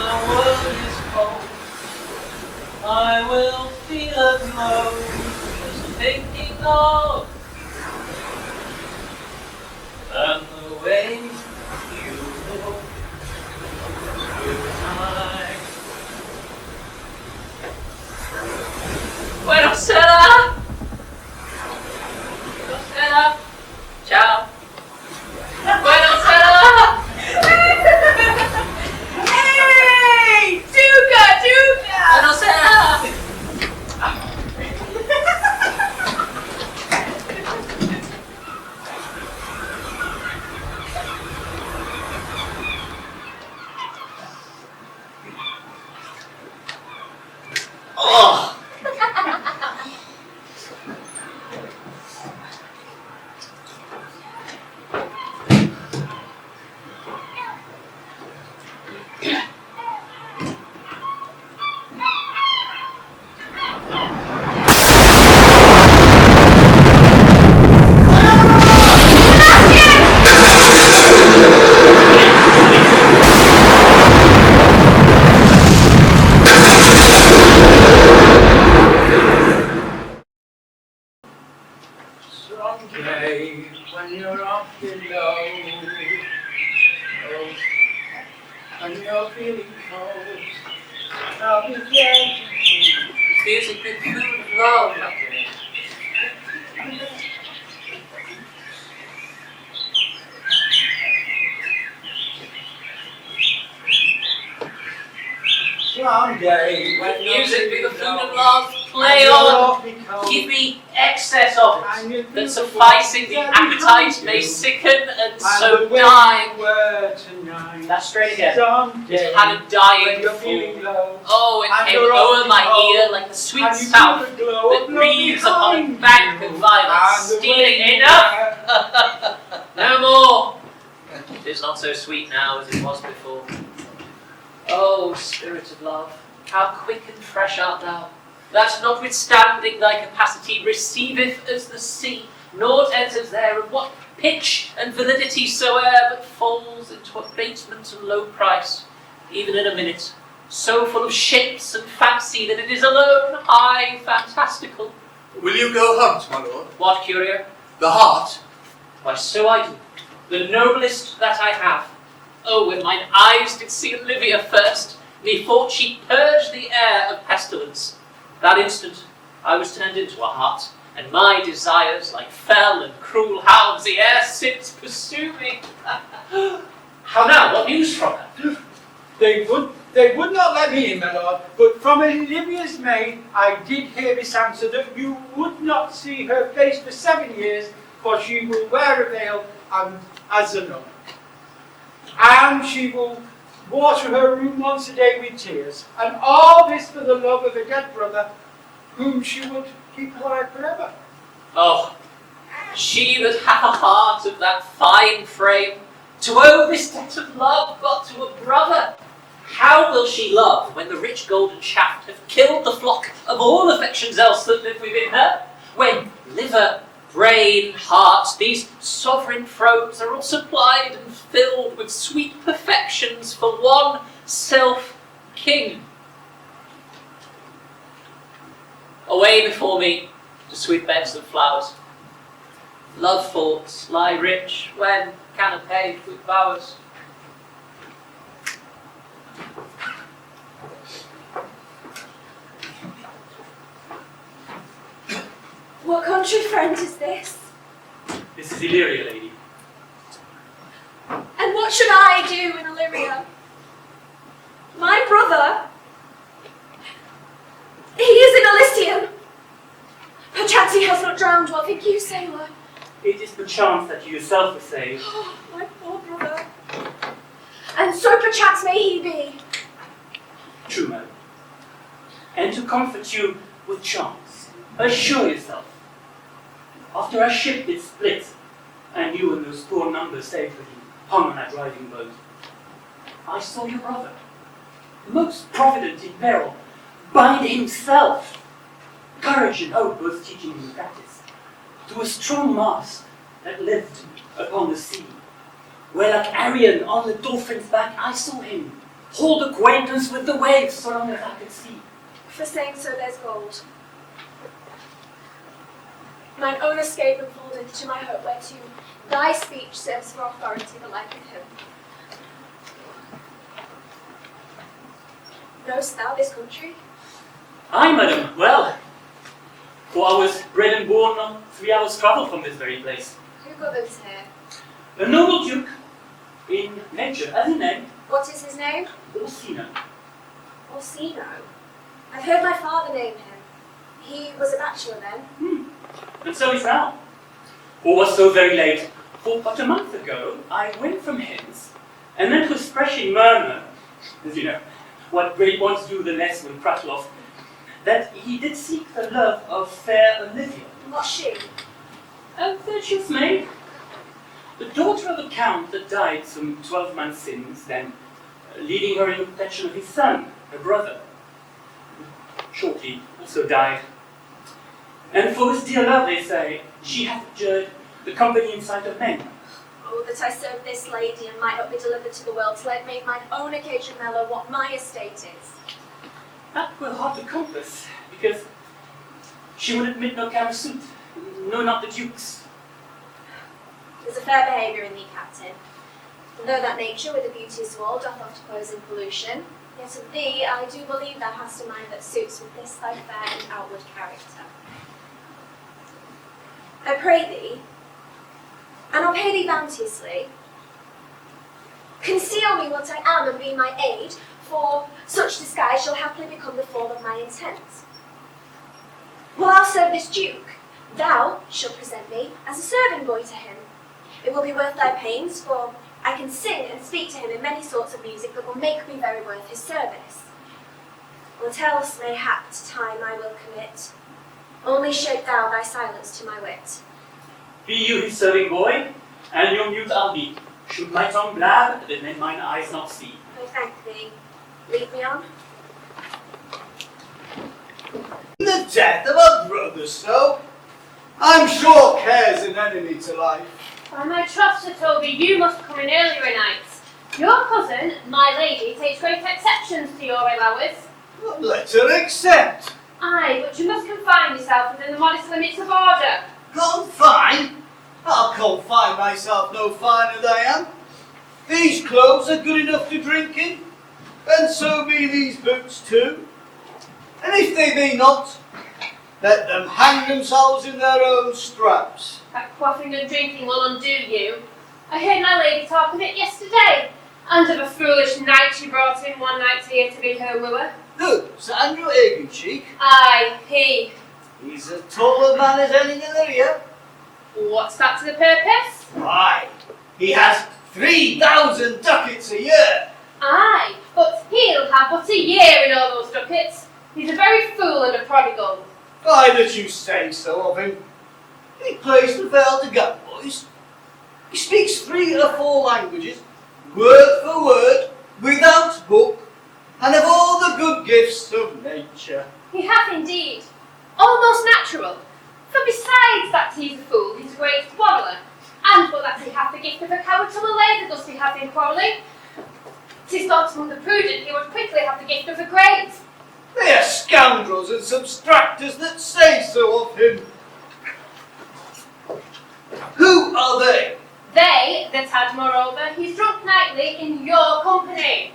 the world is cold, I will feel a glow just thinking of and the way you look through time. Buonasera! Buonasera! Ciao! Buonasera! Hey! Tuca! Buonasera! Oh! Someday, when you're up below, oh, and you're feeling cold, I'll be there. Music with food and love. Someday, when Music with the food and love. Play on. Give me excess of it, that sufficing the appetite may sicken and so die. That's straight again. It had a dying fall. Oh, it came over my ear like the sweet south that breathes upon a bank of violets, stealing enough. No more. It is not so sweet now as it was before. Oh, spirit of love, how quick and fresh art thou, that notwithstanding thy capacity receiveth as the sea, naught enters there of what pitch and validity soe'er, but falls into abatement and low price, even in a minute, so full of shapes and fancy that it is alone high fantastical. Will you go hunt, my lord? What, Curio? The hart? Why, so I do, the noblest that I have. Oh, when mine eyes did see Olivia first, methought she purged the air of pestilence. That instant I was turned into a hart, and my desires, like fell and cruel hounds, the air since pursue me. How now? What news from her? They would not let me in, my lord, but from Olivia's maid I did hear this answer that you would not see her face for 7 years, for she will wear a veil and as a nun. And she will water her room once a day with tears, and all this for the love of a dead brother, whom she would keep alive forever. Oh, she that hath a heart of that fine frame, to owe this debt of love but to a brother. How will she love when the rich golden shaft hath killed the flock of all affections else that live within her? When liver, brain, heart, these sovereign thrones are all supplied and filled with sweet perfections for one self-king. Away before me to sweet beds of flowers. Love thoughts lie rich when canopied with bowers. What country friend is this? This is Illyria, lady. And what should I do in Illyria? My brother? He is in Elysium. Perchance he has not drowned. What think you, sailor? It is perchance that you yourself were saved. Oh, my poor brother. And so perchance may he be. True, madam. And to comfort you with chance, assure yourself. After our ship did split, and you and those poor numbers safely hung on that driving boat, I saw your brother, most provident in peril, bind himself, courage and hope both teaching and practice, to a strong mast that lived upon the sea, where like Arion on the dolphin's back I saw him, hold acquaintance with the waves so long as I can see. For saying so, there's gold. Mine own escape unfolded to my hope, whereto thy speech serves for authority the like of him. Knowest thou this country? Aye, madam, well, for I was bred and born on 3 hours' travel from this very place. Who governs here? A noble duke in nature, as in name, What is his name? Orsino. Orsino. I've heard my father name him. He was a bachelor then. And so is now. Or was so very late, for but a month ago I went from hence, and then 'twas fresh in murmur, as you know, what great ones do the less will prattle of, that he did seek the love of fair Olivia. What's she? A virtuous maid, the daughter of a count that died some 12 months since, then leaving her in the protection of his son, her brother. Shortly also died. And for his dear love, they say, she hath abjured the company in sight of men. Oh, that I served this lady and might not be delivered to the world till I'd made mine own occasion mellow what my estate is. That will hard to compass, because she would admit no camera suit, no, not the duke's. There's a fair behaviour in thee, Captain. And though that nature with a beauteous wall doth oft close in pollution, yet of thee I do believe thou hast a mind that suits with this thy fair and outward character. I pray thee, and I'll pay thee bounteously, conceal me what I am and be my aid, for such disguise shall happily become the fall of my intent. While I'll serve this duke, thou shalt present me as a serving boy to him. It will be worth thy pains, for I can sing and speak to him in many sorts of music that will make me very worth his service. What else mayhap to time I will commit, only shape thou thy silence to my wit. Be you his serving boy, and your mute I'll be. Should my tongue blab, then let mine eyes not see. I thank thee. Lead me on. The death of a brother, so? I'm sure care's an enemy to life. By my troth, Sir Toby, you must come in earlier nights. Your cousin, my lady, takes great exceptions to your allowers. Well, let her accept. Aye, but you must confine yourself within the modest limits of order. Confine? I'll confine myself no finer than I am. These clothes are good enough to drink in, and so be these boots too. And if they be not, let them hang themselves in their own straps. That quaffing and drinking will undo you. I heard my lady talk of it yesterday, and of a foolish knight she brought in one night here to be her wooer. Who? Sir Andrew Agencheek? Aye, he. He's as tall a man as any in the area. What's that to the purpose? Why, he has 3,000 ducats a year. Aye, but he'll have but a year in all those ducats. He's a very fool and a prodigal. Why that you say so of him? He plays the fiddle to gun, boys. He speaks 3 or 4 languages, word for word, without book, and of all the good gifts of nature. He hath indeed. Almost natural. For besides that he's a fool, he's a great quarreller. And but that he hath the gift of a coward to allay the dust he hath in quarrelling. 'Tis thought among the prudent he would quickly have the gift of a grave. They are scoundrels and subtractors that say so of him. Who are they? They that had moreover, he's drunk nightly in your company.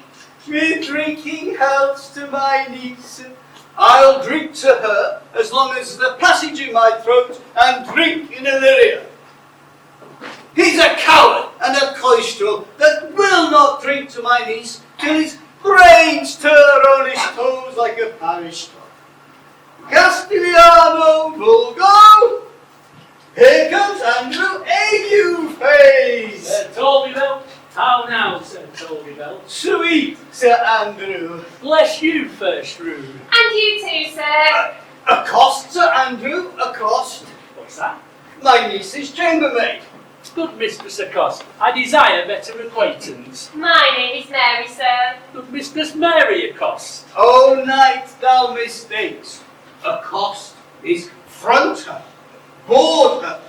With drinking healths to my niece, I'll drink to her as long as the passage in my throat and drink in Illyria. He's a coward and a cloistrel that will not drink to my niece till his brains turn on his toes like a parish dog. Castiliano Vulgo! Here comes Andrew Agueface! Sir Tolbybell, how now, Sir Tolbybell? Sweet Sir Andrew. Bless you, first rude. And you too, sir. Accost, Sir Andrew, accost. What's that? My niece's chambermaid. Good Mistress Accost, I desire better acquaintance. My name is Mary, sir. Good Mistress Mary Accost. O knight, thou mistakes. Accost is front her, board her,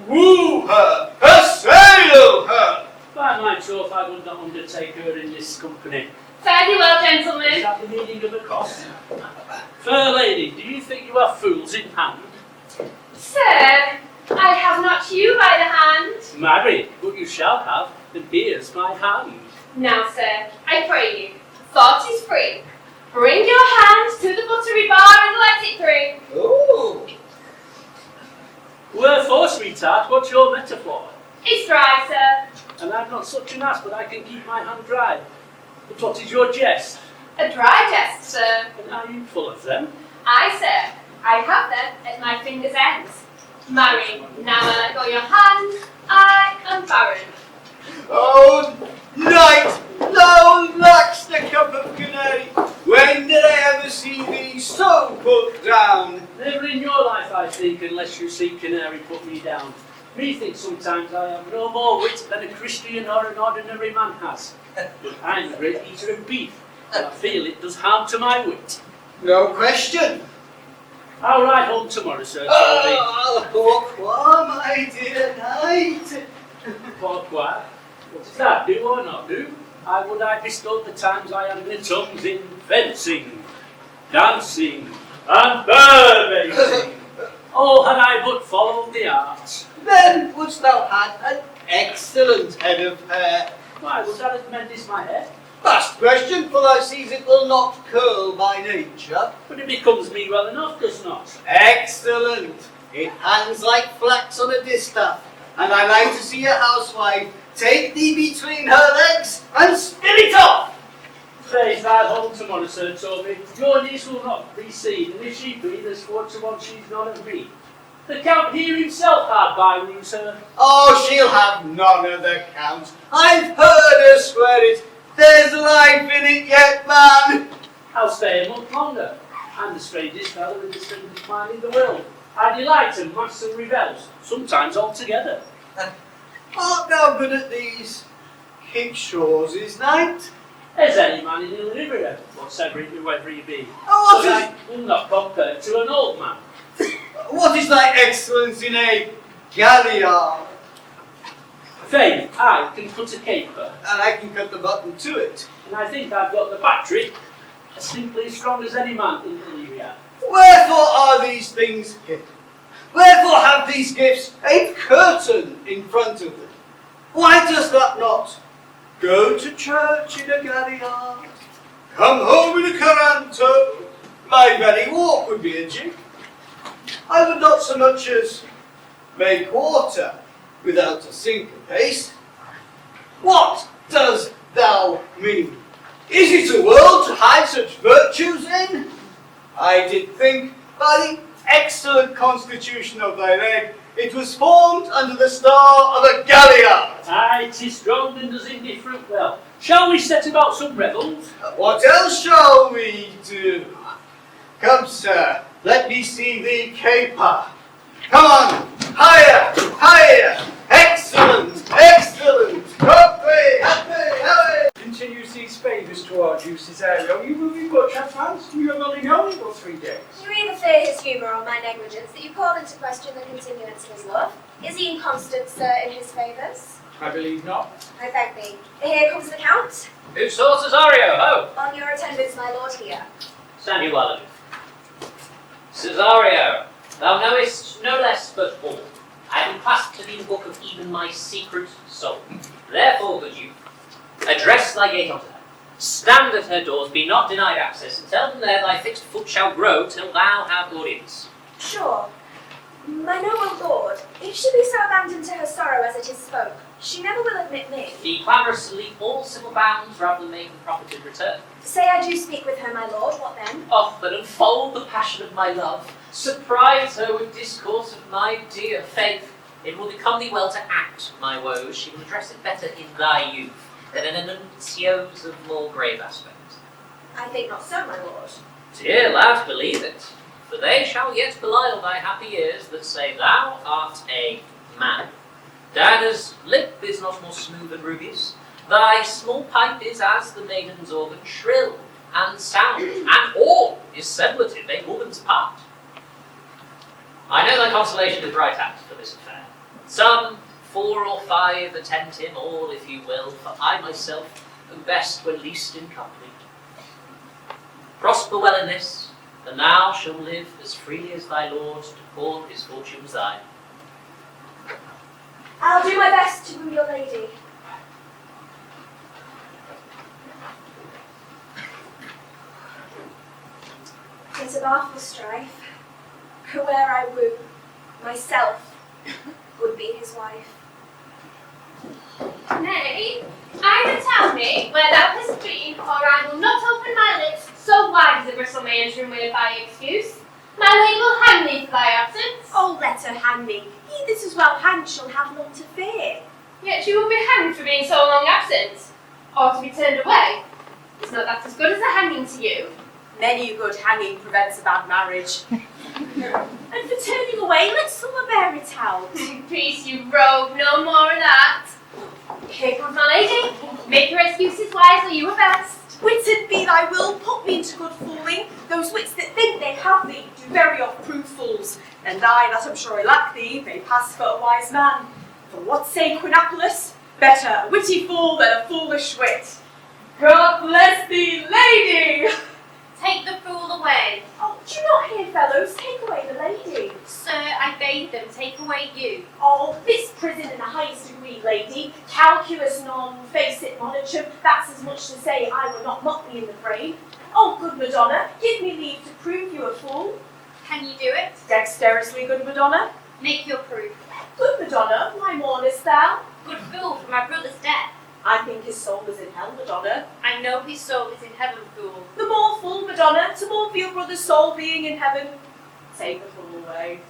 woo her, assail her. By my troth, I would not undertake her in this company. Fare thee well, Is gentlemen. that the meaning of the cross? Fair lady, do you think you are fools in hand? Sir, I have not you by the hand. Marry, but you shall have, and here's my hand. Now, sir, I pray you, thought is free. Bring your hand to the buttery bar and let it through. Ooh. Wherefore, sweetheart, what's your metaphor? It's dry, sir. And I'm not such an ass, but I can keep my hand dry. But what is your jest? A dry jest, sir. And are you full of them? Aye, sir. I have them at my fingers' ends. Marry, now I let go your hand, I am barren. Oh, night, thou lack'st a cup of canary. When did I ever see thee so put down? Never in your life, I think, unless you see canary put me down. Methinks sometimes I have no more wit than a Christian or an ordinary man has. But I'm a great eater of beef, and I feel it does harm to my wit. No question. I'll ride home tomorrow, Sir Toby. Oh, pourquoi, my dear knight? Pourquoi? What does that do or not do? I would I bestowed the times I had my tongues in fencing, dancing, and bird-racing. Oh, had I but followed the arts. Then wouldst thou had an excellent head of hair. Why, would that have mended my hair? Past question, for thou sees it will not curl by nature. But it becomes me well enough, does not? Excellent. It hangs like flax on a distaff, and I like to see a housewife take thee between her legs and spin it off. Faith, ride home tomorrow, Sir Toby. Your niece will not be seen, and if she be, there's 4 to 1 she's none of me. The Count here himself hard by room, sir. Oh, she'll have none of the count. I've heard her swear it. There's life in it yet, man. I'll stay a month longer. I'm the strangest fellow in the strangest mind in the world. I delight in mass and rebels, sometimes altogether. Art thou good at these kickshaw's knight? As any man in Illyria, whoever he be. Oh, But I will not compare to an old man. what is thy excellence in a galliard? Faith, I can cut a caper, And I can cut the button to it. and I think I've got the battery as simply as strong as any man in Illyria. Wherefore are these things hidden? Wherefore have these gifts a curtain in front of them? Why does that not? Go to church in a galliard, come home in a coranto. My very walk would be a jig. I would not so much as make water without a syncopace. What does thou mean? Is it a world to hide such virtues in? I did think, by the excellent constitution of thy leg, it was formed under the star of a galliard. Aye, 'tis strong and does indifferent well. Shall we set about some revels? What else shall we do? Come, sir, let me see thee caper. Come on, higher, higher. Excellent, excellent. Happy, happy, happy. Continues these favours towards you, Cesario. You will be much advanced. You have only known him for 3 days. You either fear his humour or my negligence that you call into question the continuance of his love. Is he inconstant, sir, in his favours? I believe not. I thank thee. Here comes the Count. Who saw Cesario? Oh, On your attendance, my lord, here. stand you well. Cesario, thou knowest no less but all. I have clasped to thee the book of even my secret soul. Therefore, good youth, address thy gate unto her. Stand at her doors, be not denied access, and tell them there thy fixed foot shall grow till thou have audience. Sure. My noble lord, if she be so abandoned to her sorrow as it is spoke, she never will admit me. Be clamorous to leap all civil bounds rather than make the profited return. Say I do speak with her, my lord, what then? Oh, but unfold the passion of my love. Surprise her with discourse of my dear faith. It will become thee well to act my woes. She will address it better in thy youth than in an nuncio's of more grave aspect. I think not so, my lord. Dear lad, believe it, for they shall yet beguile thy happy years that say thou art a man. Diana's lip is not more smooth than rubies. Thy small pipe is as the maiden's organ, shrill and sound, and all is semblance a woman's part. I know thy consolation is right apt for this affair. Some 4 or 5 attend him, all if you will, for I myself am best when least in company. Prosper well in this, and thou shalt live as freely as thy lord to call his fortunes thine. I'll do my best to woo your lady. It's a baffled strife, where I woo myself would be his wife. Nay, either tell me where thou hast been, or I will not open my lips so wide as a bristle may enter in with thy excuse. My lady will hang thee for thy absence. Oh, let her hang me. He that is well hanged shall have none to fear. Yet she will be hanged for being so long absent, or to be turned away. Is not that as good as a hanging to you? Many a good hanging prevents a bad marriage. And for turning away, let someone bear it out. Peace, you rogue, no more of that. Here comes my lady. Make your excuses wisely, you are best. Witted be thy will, put me into good fooling. Those wits that think they have thee do very oft prove fools. And I, that am sure I lack thee, may pass for a wise man. For what say Quinapolus? Better a witty fool than a foolish wit. God bless thee, lady! Take the fool away. Oh, do you not hear, fellows? Take away the lady. Sir, I bade them take away you. Oh, this prison in the highest degree, lady. Calculus non facit monachum. That's as much to say I will not mock thee in the frame. Oh, good Madonna, give me leave to prove you a fool. Can you do it? Dexterously, good Madonna. Make your proof. Good Madonna, why mournest thou? Good fool, for my brother's death. I think his soul is in hell, Madonna. I know his soul is in heaven, fool. The more fool, Madonna, to more for your brother's soul being in heaven. Take the fool away.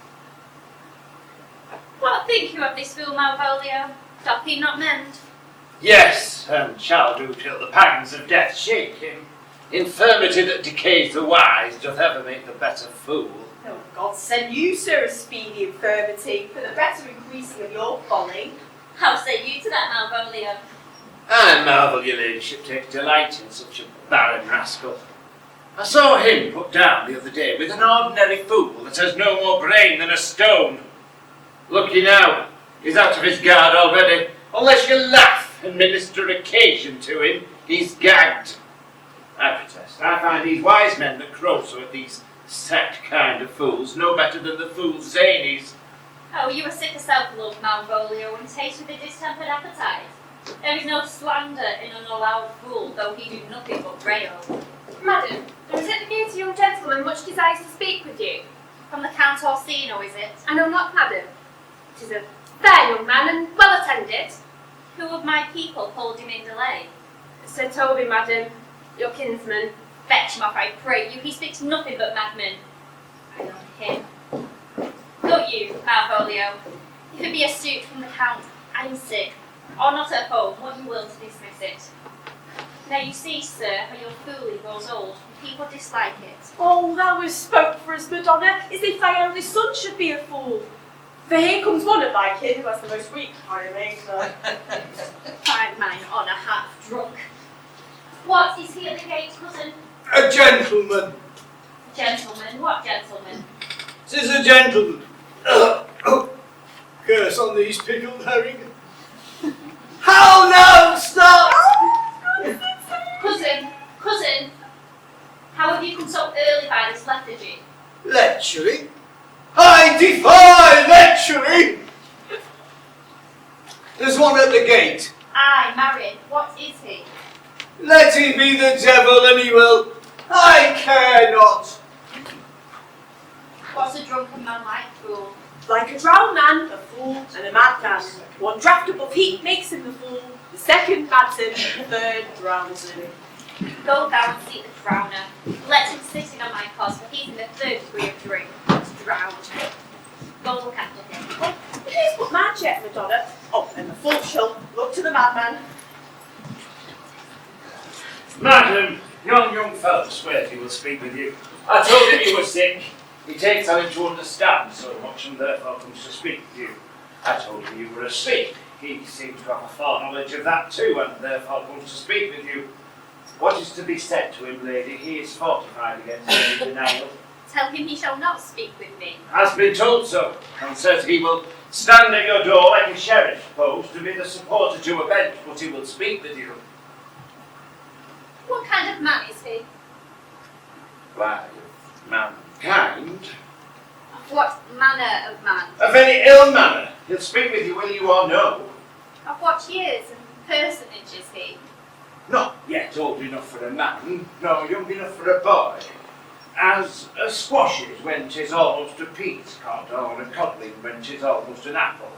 What think you of this fool, Malvolio? Doth he not mend? Yes, and shall do till the pangs of death shake him. Infirmity that decays the wise doth ever make the better fool. Oh, God send you, sir, a speedy infirmity, for the better increasing of your folly. How say you to that, Malvolio? I marvel your ladyship take delight in such a barren rascal. I saw him put down the other day with an ordinary fool that has no more brain than a stone. Look ye now, he's out of his guard already. Unless you laugh and minister occasion to him, he's gagged. I protest, I find these wise men that crow so at these set kind of fools no better than the fools zanies. Oh, you are sick of self-love, Malvolio, and taste with a distempered appetite. There is no slander in an allowed fool, though he do nothing but rail. Madam, there is at the gate a young gentleman much desires to speak with you. From the Count Orsino, is it? I know not, madam. It is a fair young man and well attended. Who of my people hold him in delay? Sir Toby, madam, your kinsman. Fetch him off, I pray you. He speaks nothing but madmen. I know him. Go you, Malvolio. If it be a suit from the Count, I am sick. Or not at home, what you will to dismiss it. Now you see, sir, how your foolery grows old, and people dislike it. Oh, thou hast spoke for us, Madonna, as if thy only son should be a fool. For here comes one of thy kin who has the most weak irony, so. Find mine honour half drunk. What is he at the gate, cousin? A gentleman. Gentleman? What gentleman? 'Tis a gentleman. Curse on these pickled herring. How now, stop! Cousin, how have you come so early by this lethargy? Lechery? I defy lechery! There's one at the gate. Aye, married. What is he? Let him be the devil and he will. I care not. What's a drunken man like, fool? Like a drowned man, a fool, and a madman. One draught above heat makes him the fool, the second mads him, the third drowns him. Go down and see the drowner. Let him sit in on my cause, for he's in the 3rd degree of drink. Drowned. Go look after him. Who's but mad yet, Madonna? Oh, and the fool shall look to the madman. Madam, yon young fellow swears he will speak with you. I told him you were sick. He takes on him to understand so much and therefore comes to speak with you. I told him you were asleep. He seems to have a foreknowledge of that too and therefore comes to speak with you. What is to be said to him, lady? He is fortified against any denial. Tell him he shall not speak with me. Has been told so, and says he will stand at your door like a sheriff post to be the supporter to a bench, but he will speak with you. What kind of man is he? Why, mankind. Of what manner of man? A very ill manner. He'll speak with you whether you or no. Of what years and personage is he? Not yet old enough for a man, nor young enough for a boy. As a squash is when 'tis almost a pease cod, or a codling when 'tis almost an apple.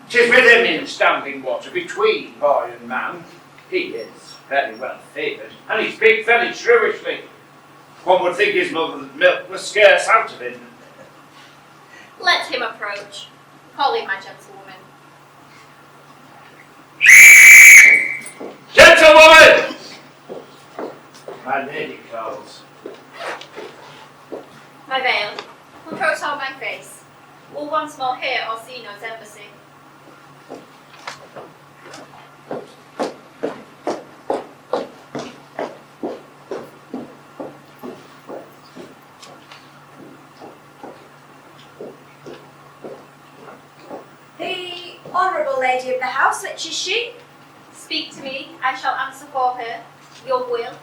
'Tis with him in standing water between boy and man. He is very well favoured, and he speaks very shrewishly. One would think his mother's milk was scarce out of him. Let him approach. Call him my gentlewoman. Gentlewoman! My lady calls. My veil will coat on my face. Will once more hear Orsino's embassy. The honourable lady of the house, which is she? Speak to me, I shall answer for her. Your will.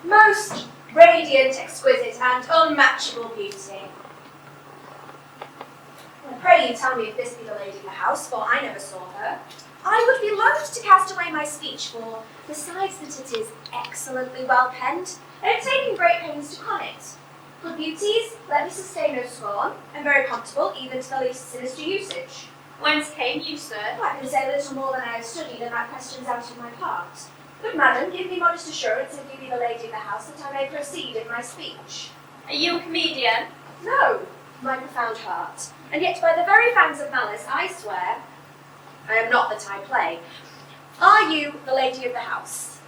Most radiant, exquisite, and unmatchable beauty. I pray you tell me if this be the lady of the house, for I never saw her. I would be loath to cast away my speech, for besides that it is excellently well penned, I have taken great pains to con it. Good beauties, let me sustain no scorn, and very comfortable even to the least sinister usage. Whence came you, sir? I can say little more than I have studied, and that questions out of my part. Good madam, give me modest assurance if you be the lady of the house that I may proceed in my speech. Are you a comedian? No, my profound heart. And yet by the very fangs of malice I swear I am not that I play. Are you the lady of the house?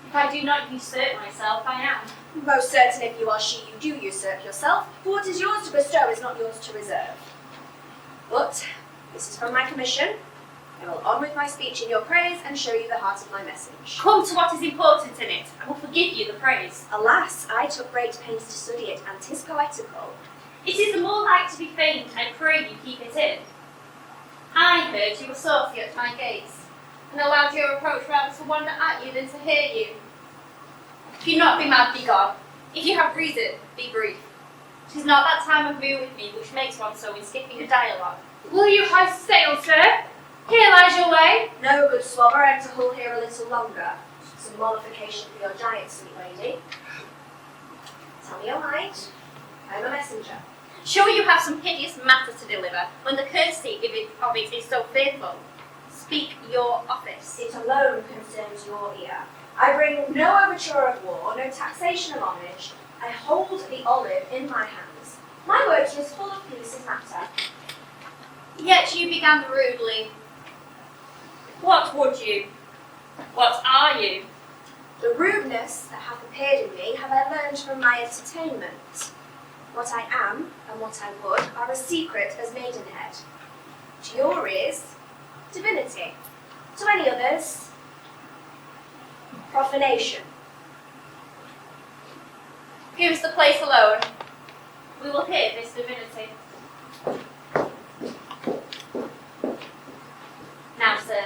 If I do not usurp myself, I am. Most certain if you are she, you do usurp yourself, for what is yours to bestow is not yours to reserve. But this is from my commission. I will on with my speech in your praise and show you the heart of my message. Come to what is important in it. I will forgive you the praise. Alas, I took great pains to study it, and 'tis poetical. It is the more like to be feigned, I pray you keep it in. I heard you were saucy at my gaze, and allowed your approach rather to wonder at you than to hear you. Do not be mad, be gone. If you have reason, be brief. 'Tis not that time of mood with me which makes one so in skipping a dialogue. Will you have sail, sir? Here lies your way. No, good swabber, I am to hull here a little longer. Some mollification for your giant, sweet lady. Tell me your mind. I am a messenger. Sure you have some hideous matter to deliver, when the courtesy of it is so fearful. Speak your office. It alone concerns your ear. I bring no overture of war, no taxation of homage. I hold the olive in my hands. My word is full of peace and matter. Yet you began rudely. What would you? What are you? The rudeness that hath appeared in me have I learned from my entertainment. What I am and what I would are as secret as maidenhead. To your ears, divinity. To any others, profanation. Give us the place alone. We will hear this divinity. Now, sir,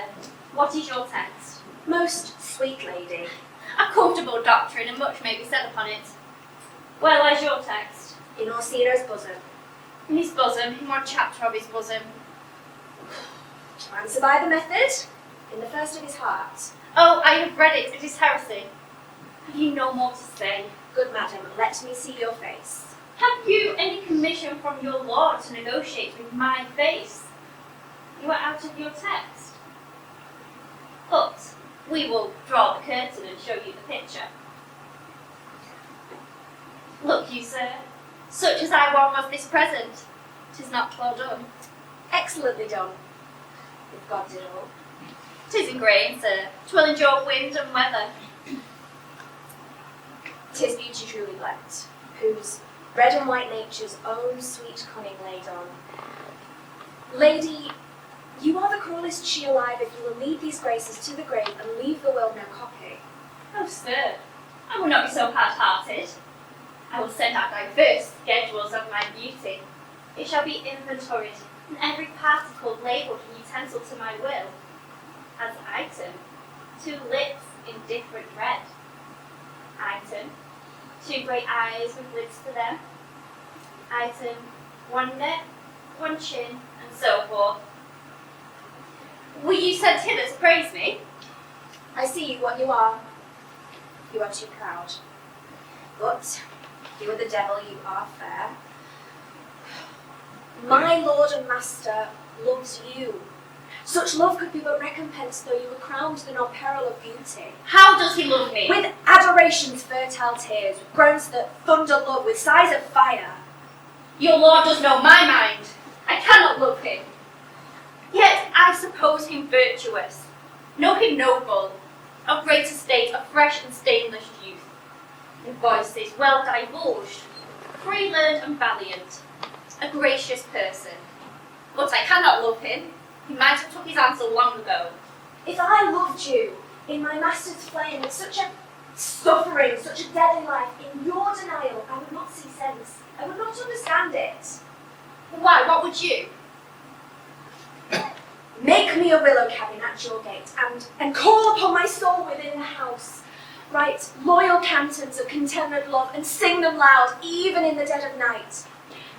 what is your text? Most sweet lady. A comfortable doctrine, and much may be said upon it. Where lies your text? In Orsino's bosom. In his bosom, in one chapter of his bosom. To answer by the method, in the first of his heart. Oh, I have read it. It is heresy. Have you no more to say? Good madam, let me see your face. Have you any commission from your lord to negotiate with my face? You are out of your text. But we will draw the curtain and show you the picture. Look you, sir, such as I one was this present. 'Tis not well done. Excellently done, if God did all. 'Tis in grain, sir. 'Twill endure wind and weather. 'Tis beauty truly blent, whose red and white nature's own sweet cunning laid on. Lady, you are the cruelest she alive if you will lead these graces to the grave and leave the world no copy. Oh, sir, I will not be so hard-hearted. I will send out diverse schedules of my beauty. It shall be inventoried, and every particle labelled and utensil to my will. As item, 2 lips in different red. Item, 2 great eyes with lids to them. Item, 1 neck, 1 chin, and so forth. Were you sent hither to praise me? I see what you are. You are too proud. But you are the devil, you are fair. My lord and master loves you. Such love could be but recompense though you were crowned the non-peril of beauty. How does he love me? With adoration's fertile tears, with groans that thunder love, with sighs of fire. Your lord does know my mind. I cannot love him. Yet I suppose him virtuous, know him noble, of great estate, of fresh and stainless youth, in voices well divulged, free learned and valiant, a gracious person. But I cannot love him. He might have took his answer long ago. If I loved you in my master's flame, with such a suffering, such a deadly life, in your denial, I would not see sense. I would not understand it. Why, what would you? Make me a willow cabin at your gate, and call upon my soul within the house. Write loyal cantons of contented love, and sing them loud, even in the dead of night.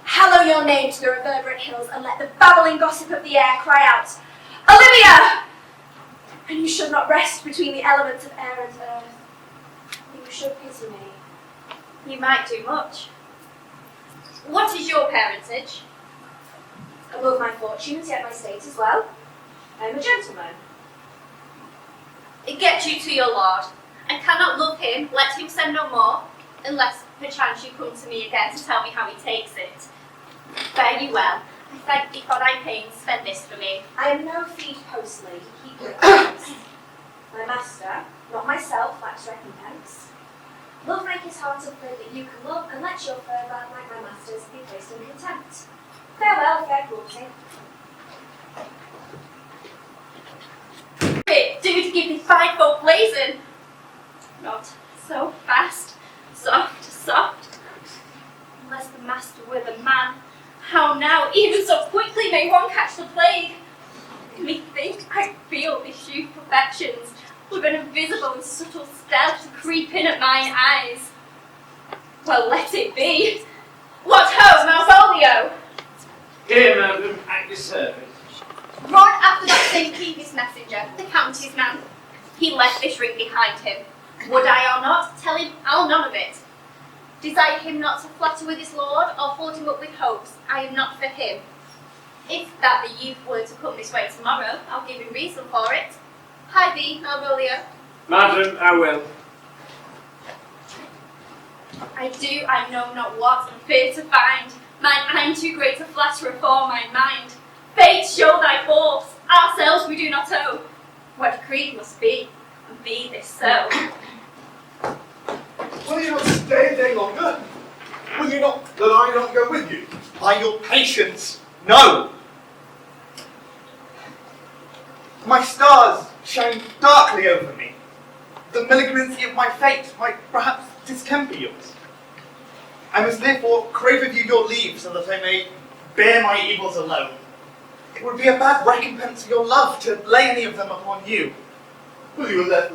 Hallow your name to the reverberate hills, and let the babbling gossip of the air cry out, Olivia! And you should not rest between the elements of air and earth. You should pity me. You might do much. What is your parentage? Above my fortunes, yet my state as well. I am a gentleman. Get you to your lord. I cannot love him, let him send no more, unless perchance you come to me again to tell me how he takes it. Fare you well. I thank thee for thy pains, spend this for me. I am no feed post lady, keep your promise. My master, not myself, lacks recompense. Love make his heart afraid that you can love, and let your fervour, like my master's, be placed in contempt. Farewell, fair cruelty. Do to give thee fivefold blazon. Not so fast, soft, soft. Unless the master were the man, how now, even so quickly may one catch the plague? Methink I feel these youth perfections, with an invisible and subtle stealth creep in at mine eyes. Well, let it be. What ho, Malvolio? Here, madam, at your service. Run after that same previous messenger, the county's man. He left this ring behind him. Would I or not, tell him I'll none of it. Desire him not to flatter with his lord, or hold him up with hopes. I am not for him. If that the youth were to come this way tomorrow, I'll give him reason for it. Hie thee, Malvolio. Madam, I will. I know not what, and fear to find. Mine I'm too great a flatterer for my mind. Fate, show thy force, ourselves we do not owe. What decreed must be, and be this so. Will you not stay a day longer? Will you not let I not go with you? By your patience, no! My stars shine darkly over me. The malignancy of my fate might perhaps distemper yours. I must therefore crave of you your leave so that I may bear my evils alone. It would be a bad recompense of your love to lay any of them upon you. Will you at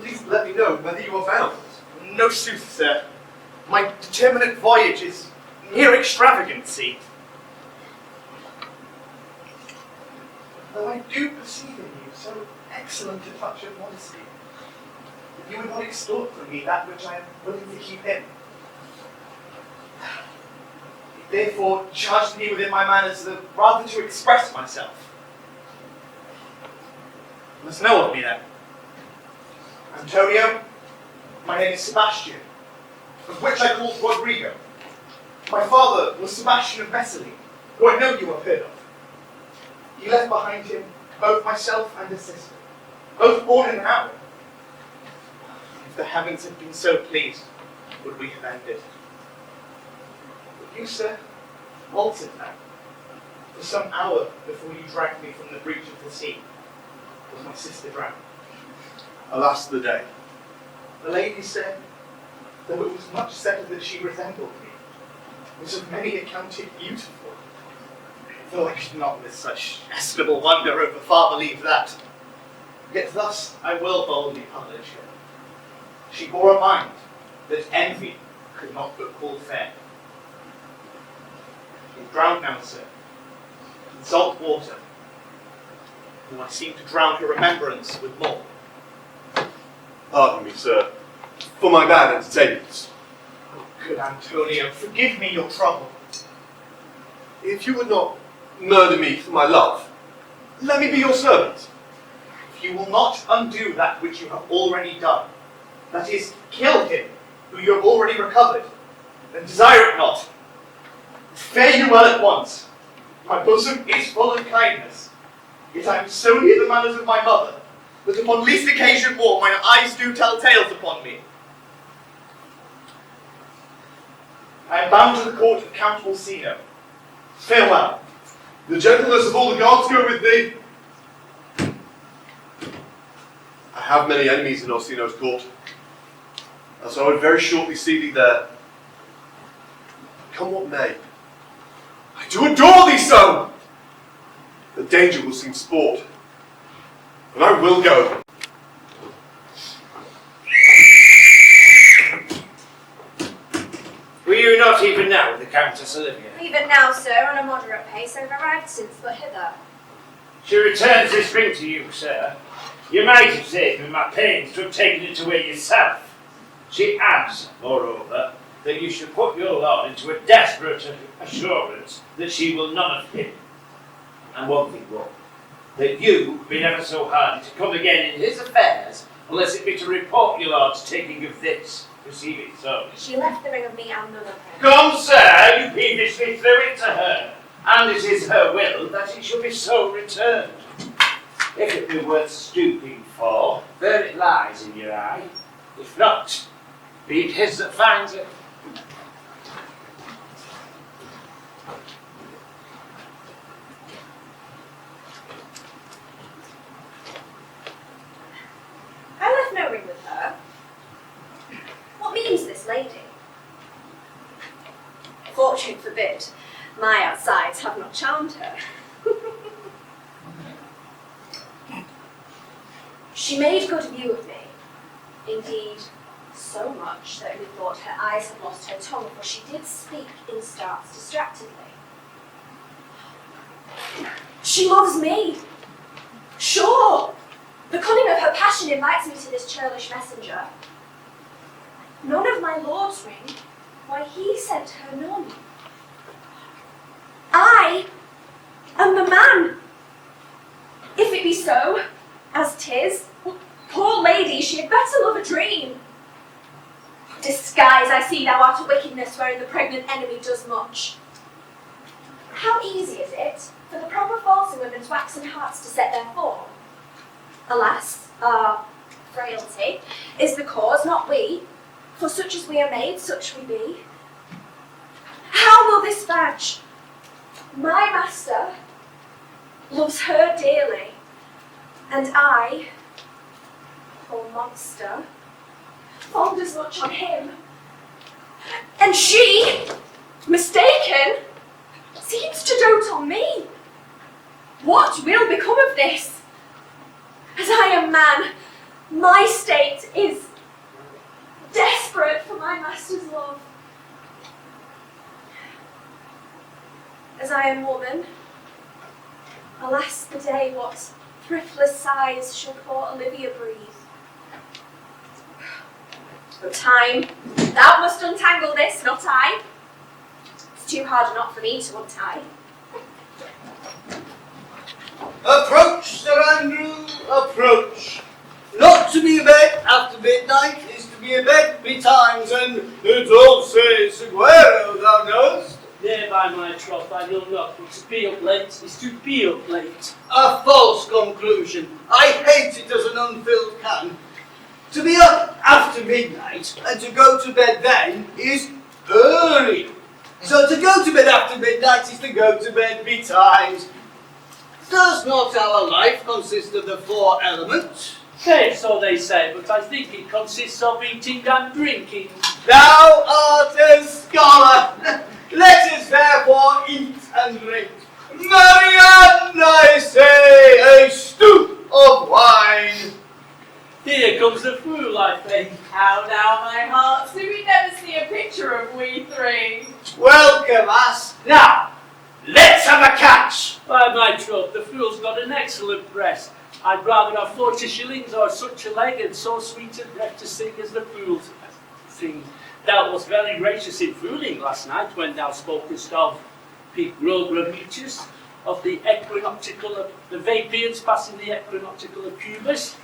least let me know whether you are bound? No sooth, sir. My determinate voyage is mere extravagancy. Though I do perceive in you so excellent a touch of modesty, that you would not extort from me that which I am willing to keep in. It therefore charged me within my manners rather to express myself. You must know of me then. Antonio, my name is Sebastian, of which I called Rodrigo. My father was Sebastian of Messali, who I know you have heard of. He left behind him both myself and a sister, both born in an hour. If the heavens had been so pleased, would we have ended. But you, sir, altered now. For some hour before you dragged me from the breach of the sea, was my sister drowned. Alas the day. The lady said, though it was much said that she resembled me, was of many accounted beautiful, though I could not with such estimable wonder over far believe that. Yet thus I will boldly publish her. She bore a mind that envy could not but call fair. She is drowned now, sir, in salt water, and I seem to drown her remembrance with more. Pardon me, sir, for my bad entertainment. Oh, good Antonio, forgive me your trouble. If you would not murder me for my love, let me be your servant. If you will not undo that which you have already done, that is, kill him who you have already recovered, then desire it not. Fare you well at once. My bosom is full of kindness, yet I am so near the manners of my mother, that upon least occasion more mine eyes do tell tales upon me. I am bound to the court of Count Orsino. Farewell. The gentleness of all the gods go with thee. I have many enemies in Orsino's court, and so I would very shortly see thee there. Come what may, I do adore thee so! The danger will seem sport, and I will go. Were you not even now with the Countess Olivia? Even now, sir, on a moderate pace, I've arrived since but hither. She returns this ring to you, sir. You might have saved me my pains to have taken it away yourself. She adds, moreover, that you should put your lord into a desperate assurance that she will none of him. And one thing more, that you be never so hardy to come again in his affairs, unless it be to report your lord's taking of this. Receive it so. She left the ring of me and none of him. Come, sir, you peevishly threw it to her, and it is her will that it shall be so returned. If it be worth stooping for, there it lies in your eye. If not, be it his that finds it. I left no ring with her. What means this lady? Fortune forbid, my outsides have not charmed her. She made good view of me. Indeed, so much that we thought her eyes had lost her tongue, for she did speak in starts distractedly. She loves me. Sure, the cunning of her passion invites me to this churlish messenger. None of my lord's ring, why he sent her none. I am the man. If it be so, as 'tis, poor lady, she had better love a dream. Disguise, I see thou art a wickedness wherein the pregnant enemy does much. How easy is it for the proper false in women's waxen hearts to set their form? Alas, our frailty is the cause, not we, for such as we are made, such we be. How will this badge? My master loves her dearly, and I, poor monster, fond as much on him. And she, mistaken, seems to dote on me. What will become of this? As I am man, my state is desperate for my master's love. As I am woman, alas the day what thriftless sighs shall poor Olivia breathe. O time, thou must untangle this, not I. It's too hard a knot for me to untie. Approach, Sir Andrew, approach. Not to be abed after midnight is to be abed betimes, and dulce seguero, thou knowest. There by my troth I know not, but to be up late is to be up late. A false conclusion. I hate it as an unfilled can. To be up after midnight and to go to bed then is early. So to go to bed after midnight is to go to bed betimes. Does not our life consist of the 4 elements? Hey, so they say, but I think it consists of eating and drinking. thou art a scholar. Let us therefore eat and drink. Marianne, I say, a stoup of wine. Here comes the fool, I think. How now, my hearts, do we never see a picture of we three? Welcome us. Now, let's have a catch. By my troth, the fool's got an excellent breast. I'd rather have 40 shillings or such a leg and so sweet a breath to sing as the fool sings. Thou wast very gracious in fooling last night when thou spokest of Pygmalius, of the equinoctial of the Vapians passing the equinoctial of Cubus.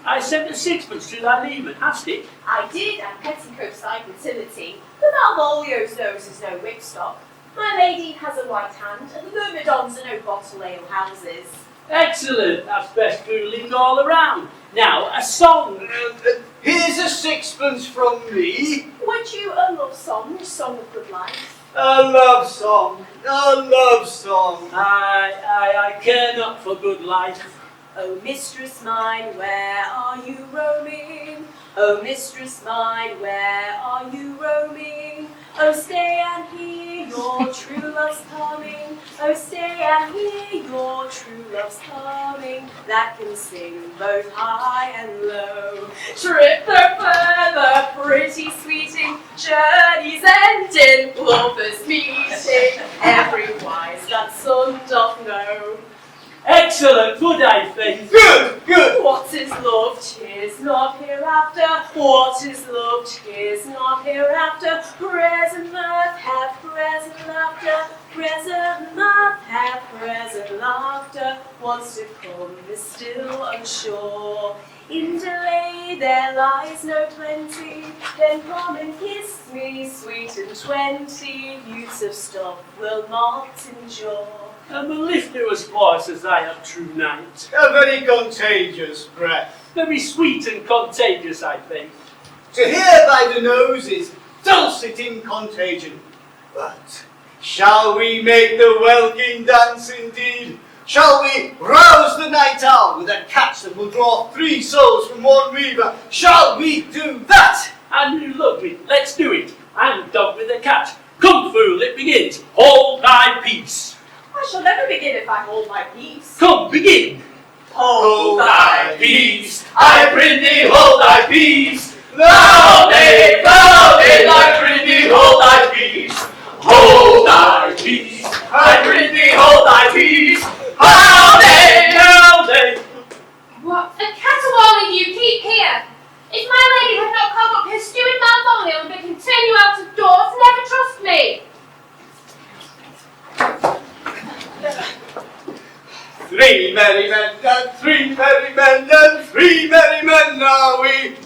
I sent a sixpence to thy leman, hast it? I did, and petticoat side utility, but Malvolio's nose is no whipstock. My lady has a white hand, and the myrmidons are no bottle ale houses. Excellent, that's best fooling all around. Now, a song. Here's a sixpence from me. Would you a love song of good life? A love song, a love song. I care not for good life. Oh, mistress mine, where are you roaming? Oh, mistress mine, where are you roaming? Oh, stay and hear your true love's coming. Oh, stay and hear your true love's coming. That can sing both high and low. Trip the further, pretty sweeting, journeys ending, lovers meeting. Every wise that son doth know. Excellent, good I think. Good, good. What is love? 'Tis not hereafter. What is love? 'Tis not hereafter. Present mirth hath present laughter. Present mirth hath present laughter. What's to come is still unsure. In delay there lies no plenty. Then come and kiss me, sweet and 20. Youths of stuff will not endure. A mellifluous voice as I have true night. A very contagious breath. Very sweet and contagious, I think. To hear by the nose is dulcet in contagion. But shall we make the welkin dance indeed? Shall we rouse the night owl with a catch that will draw 3 souls from one weaver? Shall we do that? And you love me, let's do it. I'm dog with a cat. Come, fool, it begins. Hold thy peace. I shall never begin if I hold my peace. Come, begin. Hold thy peace, I prithee, hold thy peace. Loudly, loudly, I prithee, hold thy peace. Hold thy peace, I prithee, hold thy peace. Loudly, loudly. What a caterwauling you keep here! If my lady had not called up her steward Malvolio and bid him turn you out of doors, never trust me! 3 merry men and 3 merry men and 3 merry men are we.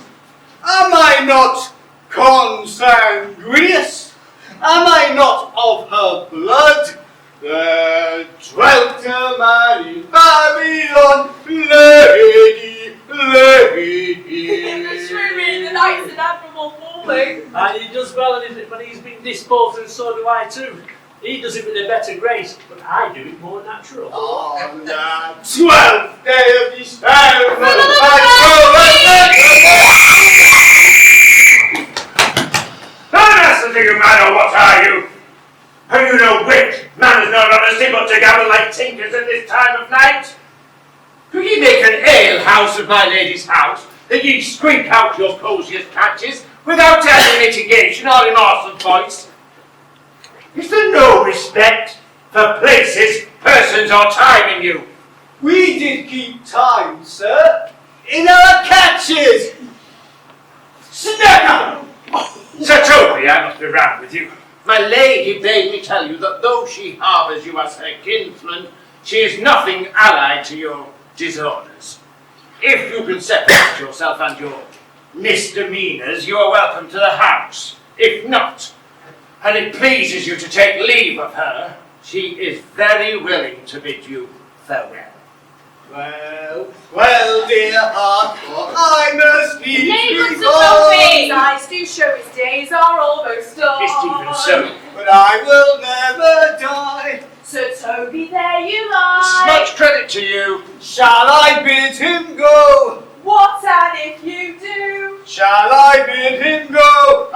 Am I not consanguineous? Am I not of her blood? There dwelt a man in Babylon, lady, lady. Truly, the night's an admirable falling. And he does well when he's been disposed, and so do I too. He does it with a better grace, but I do it more natural. On the 12th day of December, Honest, you man, or what are you? Have you no wit? Man is not honesty but to gabble like tinkers at this time of night. Do ye make an ale house of my lady's house, that ye squeak out your cosiest catches without any mitigation or remorse of voice? Is there no respect for places, persons, or time in you? we did keep time, sir, in our catches. Snapper! Sir Toby, I must be round with you. My lady bade me tell you that though she harbours you as her kinsman, she is nothing allied to your disorders. If you can separate yourself and your misdemeanours, you are welcome to the house. If not, and it pleases you to take leave of her, she is very willing to bid you farewell. Well, dear heart, for I must leave Nay, you good Sir Toby! His eyes do show his days are almost done. It's even so. but I will never die. Sir Toby, there you This is lie. much credit to you. Shall I bid him go? What and if you do? Shall I bid him go?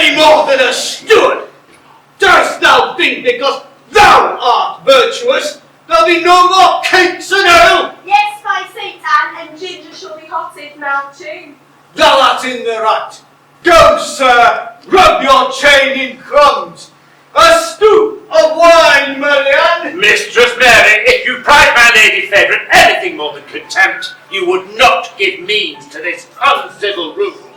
any more than a steward. Dost thou think because thou art virtuous, there'll be no more cakes and ale? Yes, by St. Anne, and ginger shall be hotted now too. Thou art in the right. Go, sir, rub your chain in crumbs. A stoup of wine, Marianne. Mistress Mary, if you prize my lady favourite anything more than contempt, you would not give means to this uncivil rule.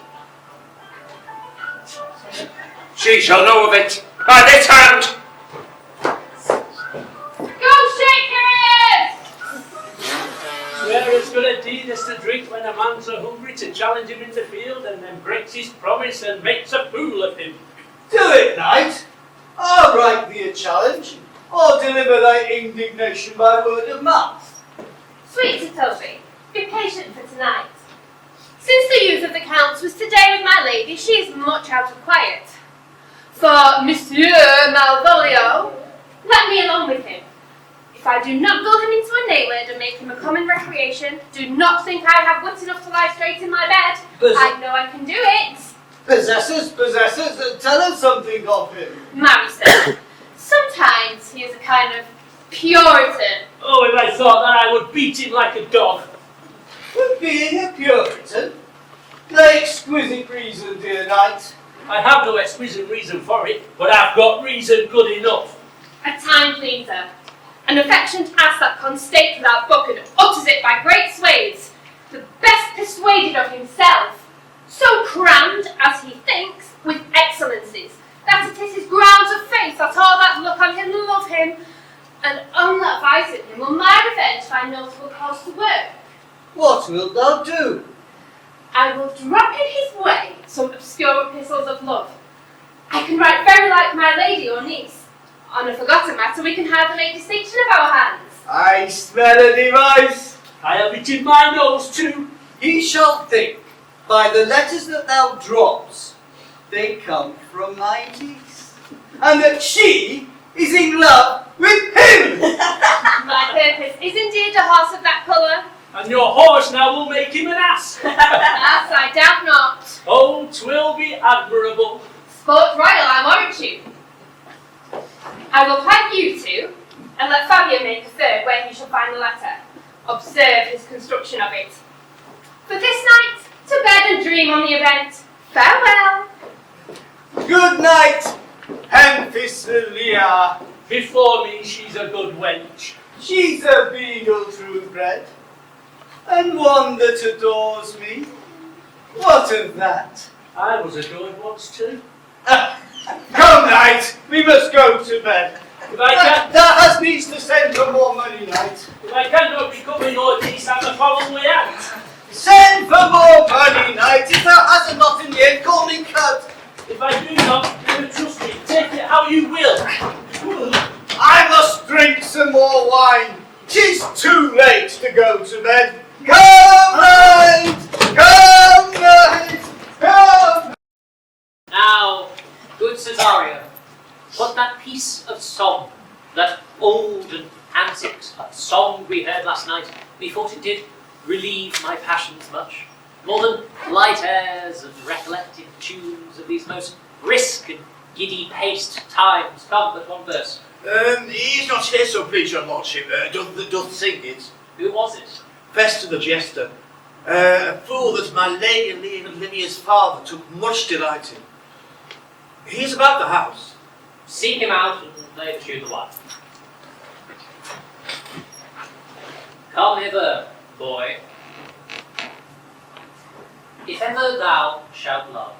She shall know of it by this hand. Go shakers! Where is good a deed is to drink when a man's so hungry to challenge him in the field and then breaks his promise and makes a fool of him? Do it, knight. I'll write thee a challenge, or deliver thy indignation by word of mouth. Sweet Sir Toby, be patient for tonight. Since the youth of the Count's was today with my lady, she is much out of quiet. For Monsieur Malvolio, let me alone with him. If I do not gull him into a nailhead and make him a common recreation, do not think I have wit enough to lie straight in my bed. I know I can do it. Possessors, tell us something of him. Marry, sir, sometimes he is a kind of Puritan. Oh, if I thought that I would beat him like a dog. But being a Puritan, the exquisite reason, dear knight. I have no exquisite reason for it, but I've got reason good enough. A time pleaser, an affectionate ass that can state without book and utters it by great swathes, the best persuaded of himself, so crammed, as he thinks, with excellencies, that it is his grounds of faith that all that look on him love him, and only advising him will my revenge find notable cause to work. What wilt thou do? I will drop in his way some obscure epistles of love. I can write very like my lady or niece. On a forgotten matter, we can hardly make distinction of our hands. I smell a device. I have it in my nose too. He shall think, by the letters that thou drops, they come from my niece, and that she is in love with him. My purpose is indeed a horse of that colour. And your horse now will make him an ass. Ass, I doubt not. Oh, 'twill be admirable. Sport royal, I warrant you. I will plant you two, and let Fabio make a third where he shall find the letter. Observe his construction of it. For this night, to bed and dream on the event. Farewell. Good night, Amphicelia. Before me, she's a good wench. She's a beagle true bred, and one that adores me. What of that? I was adored once too. Come, knight, we must go to bed. If I can, Thou hast needs to send for more money, knight. if I cannot recover your peace, I'm a foul way out. Send for more money, knight. If thou hast not in the end, call me cut. If I do not, you will trust me. Take it how you will. I must drink some more wine. 'Tis too late to go to bed. Come, knight! Come, knight! Come! Now, good Cesario, put that piece of song, that old and antic song we heard last night, methought it did relieve my passions much, more than light airs and recollected tunes of these most brisk and giddy-paced times. Come, but one verse. He's not here, so please your lordship. Doth sing it. Who was it? Festus the jester. A fool that my lady Olivia's father took much delight in. He is about the house. Seek him out and lay the tune the while. Come hither, boy. If ever thou shalt love,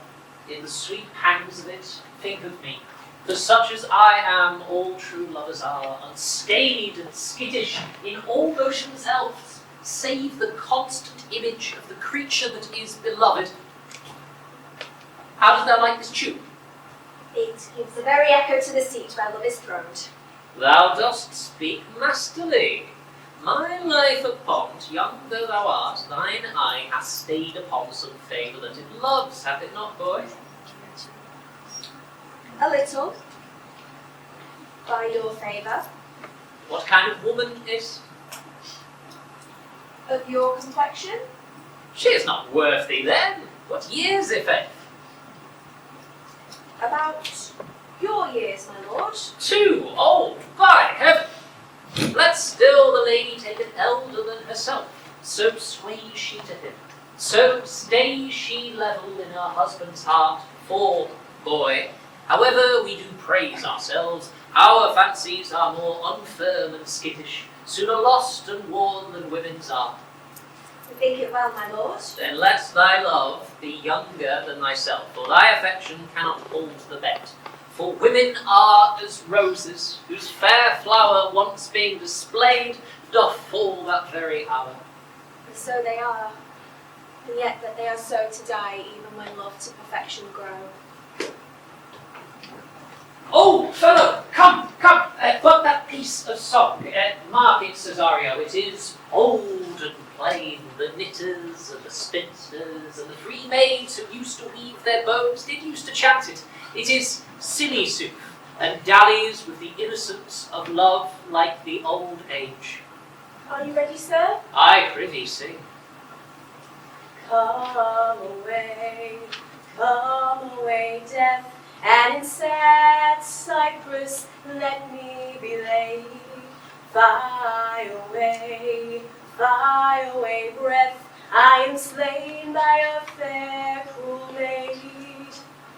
in the sweet pangs of it, think of me. For such as I am, all true lovers are, unstayed and skittish in all motions else, save the constant image of the creature that is beloved. How dost thou like this tune? It gives a very echo to the seat where love is throned. Thou dost speak masterly. My life upont, young though thou art, thine eye hath stayed upon some favour that it loves, hath it not, boy? A little. By your favour. What kind of woman is? Of your complexion. She is not worth thee then. What years, if any? About your years, my lord. Too old, by heaven! Let still the lady take an elder than herself, so sways she to him, so stays she level in her husband's heart. For, boy, however we do praise ourselves, our fancies are more unfirm and skittish, sooner lost and worn than women's are. You think it well, my lord. Then let thy love be younger than thyself, for thy affection cannot hold the bet. For women are as roses, whose fair flower once being displayed, doth fall that very hour. And so they are, and yet that they are so to die, even when love to perfection grow. Oh, fellow, come, but that piece of song, mark it, Cesario, it is old and plain. The knitters and the spinsters and the free maids who used to weave their bows did used to chant it. It is silly sooth, and dallies with the innocence of love like the old age. Are you ready, sir? I prithee sing. Come away, death, and in sad cypress let me be laid. Fly away, breath, I am slain by a fair cruel maid.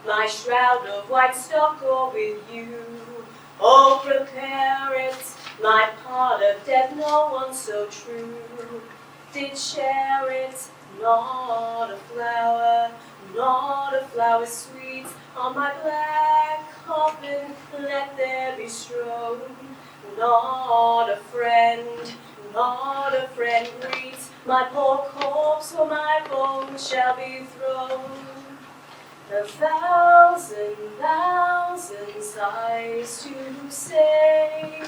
My shroud of white stock o'er with you, oh prepare it, my part of death no one so true did share it. Not a flower sweet, on my black coffin let there be strown. Not a friend greets my poor corpse, for my bones shall be thrown. A thousand sighs to say,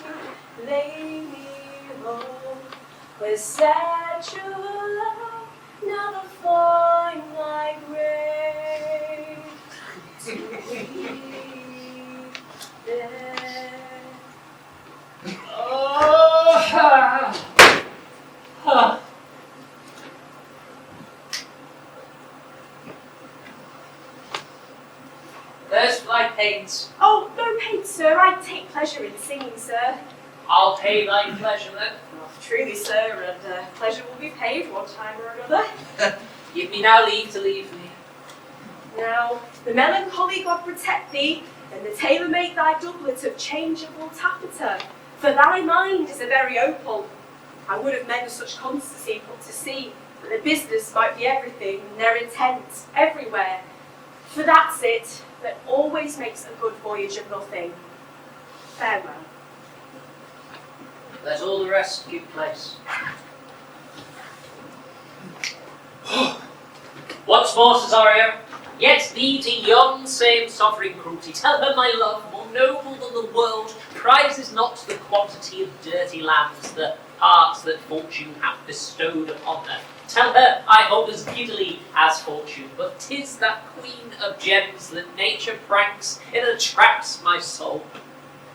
lay me home, where sad true love never find my grave. To weep there. There's my pains. Oh, no pain, sir. I take pleasure in singing, sir. I'll pay thy pleasure then. Oh, truly, sir, and pleasure will be paid one time or another. Give me now leave to leave thee. Now, the melancholy God protect thee, and the tailor make thy doublet of changeable taffeta, for thy mind is a very opal. I would have men of such constancy put to sea, that the business might be everything, and their intent everywhere. For that's it, that always makes a good voyage of nothing. Farewell. Let all the rest give place. Once more, Cesario, yet thee to yon same sovereign cruelty, tell her my love, more noble than the world, prizes not the quantity of dirty lands, the parts that fortune hath bestowed upon her. Tell her I hold as giddily as fortune, but 'tis that queen of gems that nature pranks, it attracts my soul.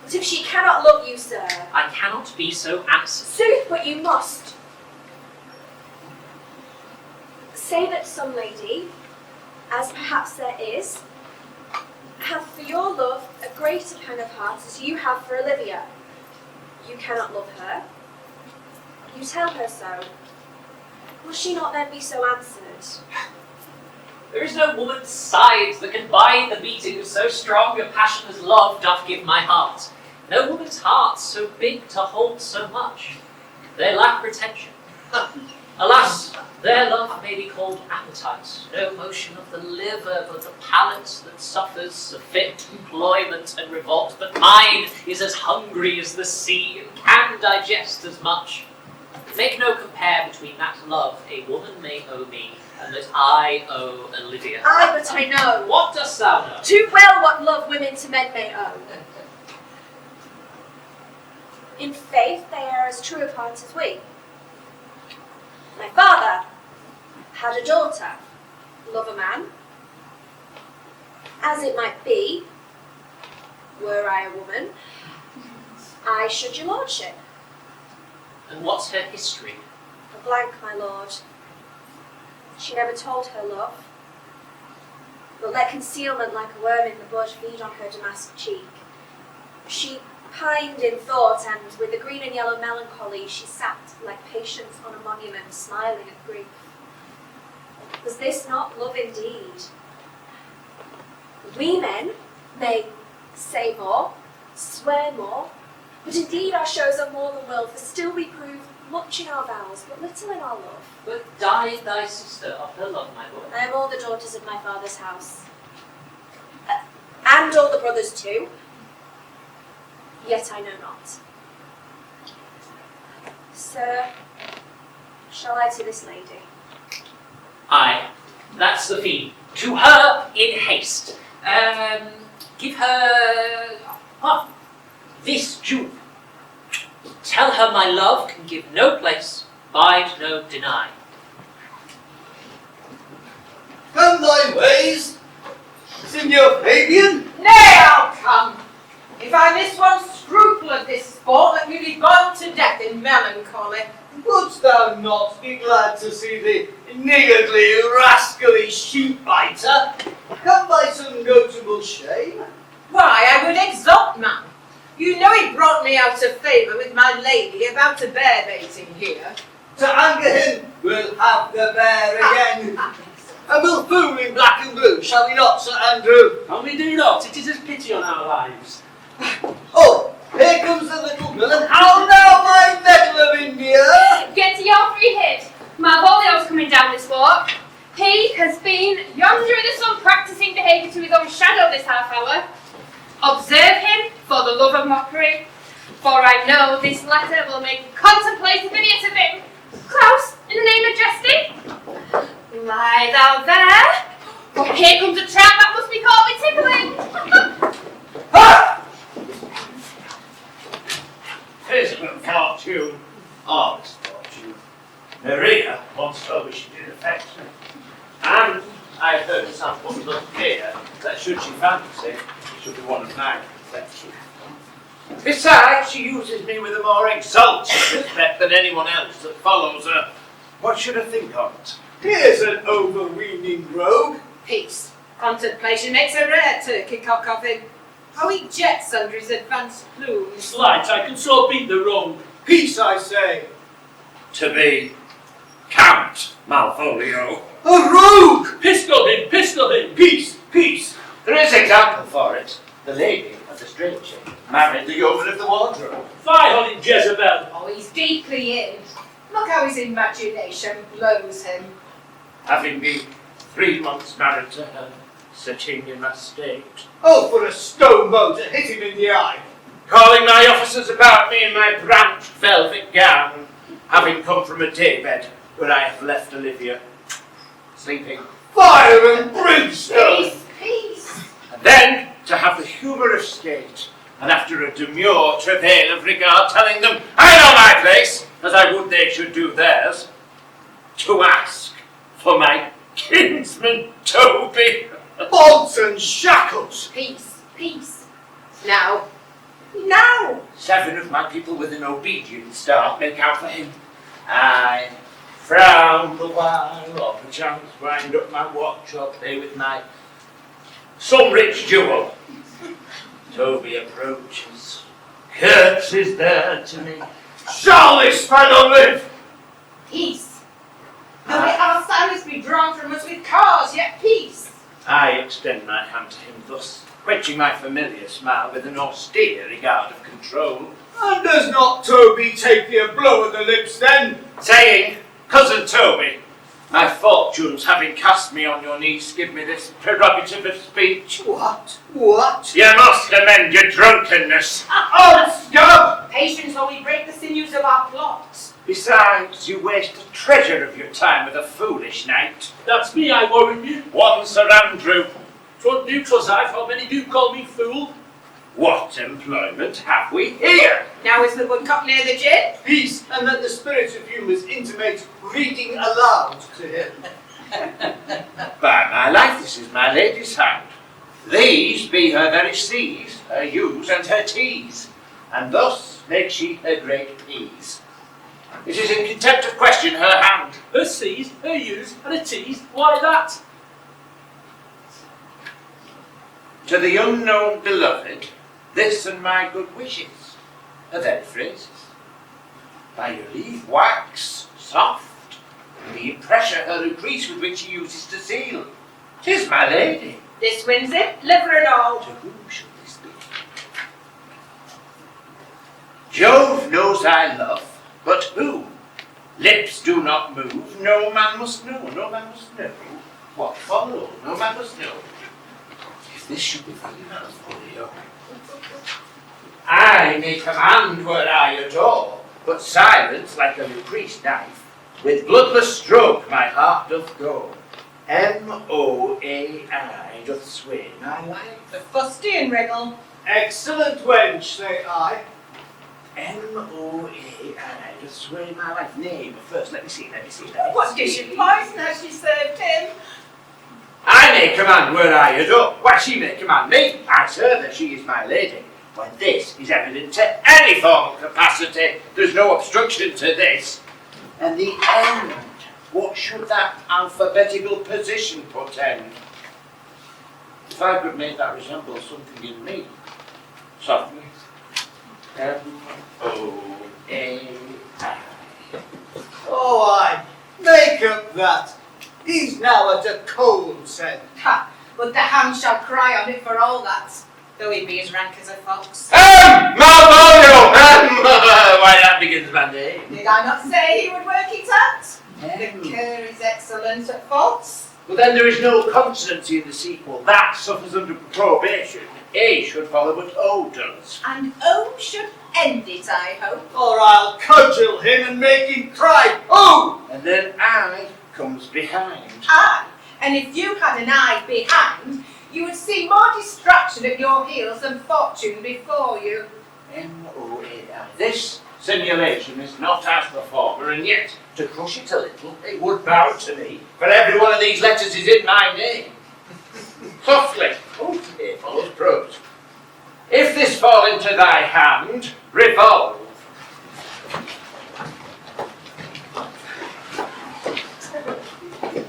But if she cannot love you, sir, I cannot be so answered. sooth, but you must. Say that some lady, as perhaps there is, hath for your love a greater pang of heart as you have for Olivia. You cannot love her. You tell her so. Will she not then be so answered? There is no woman's sides that can bide the beating of so strong a passion as love doth give my heart. No woman's heart so big to hold so much. They lack retention. Alas, their love may be called appetite, no motion of the liver, but the palate that suffers a fit employment and revolt. But mine is as hungry as the sea, and can digest as much. Make no compare between that love a woman may owe me, and that I owe Olivia. Aye, but I know. What dost thou know? Too well what love women to men may owe. In faith, they are as true of heart as we. My father had a daughter, love a man. As it might be, were I a woman, I should your lordship. And what's her history? A blank, my lord. She never told her love. but let concealment like a worm in the bud feed on her damask cheek. She pined in thought, and with a green and yellow melancholy she sat like Patience on a monument, smiling at grief. Was this not love indeed? We men may say more, swear more, but indeed our shows are more than will, for still we prove much in our vows, but little in our love. But died thy sister of her love, my boy? I am all the daughters of my father's house, and all the brothers too, yet I know not. Sir, shall I to this lady? Aye, that's the fee. To her in haste. Give her this jewel. Tell her my love can give no place, bide no deny. Come thy ways, Signor Fabian. Nay, I'll come. If I miss one scruple of this sport, let me be boiled to death in melancholy. Wouldst thou not be glad to see the niggardly, rascally sheep-biter come by some notable shame? Why, I would exult, man. You know he brought me out of favour with my lady about a bear baiting here. To anger him, we'll have the bear again. And we'll fool in black and blue, shall we not, Sir Andrew? And we do not. It is a pity on our lives. Oh, here comes the little villain. How now, my medal of India? Get to your free hit. Malvolio's coming down this walk. He has been yonder in the sun practising behaviour to his own shadow this half hour. Observe him for the love of mockery, for I know this letter will make a contemplative idiot of him. Klaus, in the name of jesting, lie thou there, for here comes a trap that must be caught with tickling. Ha! Here's a fortune, honest fortune. Maria once told me she did affection, and I heard some woman look here that should she fancy, it should be one of mine affection. Besides, she uses me with a more exalted respect than anyone else that follows her. What should I think of it? Here's an overweening rogue. Peace. Contemplation makes a rare turkey cock of him. How he jets under his advanced plumes. Slight, I can so beat the rogue. Peace, I say. To be Count Malvolio. A rogue! Pistol him, pistol him. Peace, peace. There is example for it. The lady of the stranger married the yeoman of the wardrobe. Fie on him, Jezebel. Oh, he's deeply in. Look how his imagination blows him. Having been 3 months married to her, sitting in my state, Oh, for a stone bow to hit him in the eye. calling my officers about me in my branched velvet gown, having come from a daybed where I have left Olivia, sleeping. Fire and brimstone! Peace, peace. And then to have the humour of state, and after a demure travail of regard, telling them I know my place, as I would they should do theirs, to ask for my kinsman Toby. Bonds and shackles! Peace, peace. Now. Now. 7 of my people with an obedient start make out for him. I frown the while, or perchance wind up my watch, or play with my some rich jewel. Toby approaches, curtsies there to me. Shall this fellow live? Peace. Though the outsiders be drawn from us with cause, yet peace. I extend my hand to him thus, quenching my familiar smile with an austere regard of control, And does not Toby take thee a blow at the lips then? saying, Cousin Toby, my fortunes having cast me on your knees, give me this prerogative of speech. What? What? You must amend your drunkenness. Oh, scab! Patience while we break the sinews of our plots. Besides, you waste a treasure of your time with a foolish knight. That's me, I warrant you. One Sir Andrew. 'Twas new, 'twas I, how many do call me fool? What employment have we here? Now is the woodcock near the gin? Peace, and let the spirit of humours intimate reading aloud to him. By my life, this is my lady's hand. These be her very C's, her U's and her T's, and thus makes she her great P's. It is in contempt of question her hand. Her C's, her U's, and her T's, why that? To the unknown beloved, this and my good wishes are their phrases. By your leave, wax soft, and the pressure her increase with which he uses to seal. 'Tis my lady. This wins it, liver and all. To whom should this be? Jove knows I love, but who? Lips do not move, no man must know, no man must know. What follow, no man must know. If this should be very malfolio. I may command where I adore, but silence like a increased knife, with bloodless stroke my heart doth go. M-O-A-I doth sway my life. The fustian wriggle. Excellent wench, say I. M-O-A-I doth sway my life. Nay, but first let me see. What dish of poison has she served him? I may command where I adore. Why, she may command me. I serve her, she is my lady. When this is evident to any formal capacity, there's no obstruction to this. And the end, what should that alphabetical position portend? If I could make that resemble something in me, softly. M-O-A-I. Oh, I make up that. He's now at a cold scent. Ha! But the hand shall cry on it for all that, though he be as rank as a fox. Malvolio! Why, that begins my name. Did I not say he would work it out? The cur is excellent at faults. But then there is no consonancy in the sequel. That suffers under probation. A should follow, but O does. And O should end it, I hope. Or I'll cudgel him and make him cry, oh! And then I comes behind. Aye, and if you had an eye behind, you would see more distraction at your heels than fortune before you. M-O-A-I. This simulation is not as the former, and yet, to crush it a little, it would bow to me, for every one of these letters is in my name. Softly. Oh, here follows prose. If this fall into thy hand, revolve.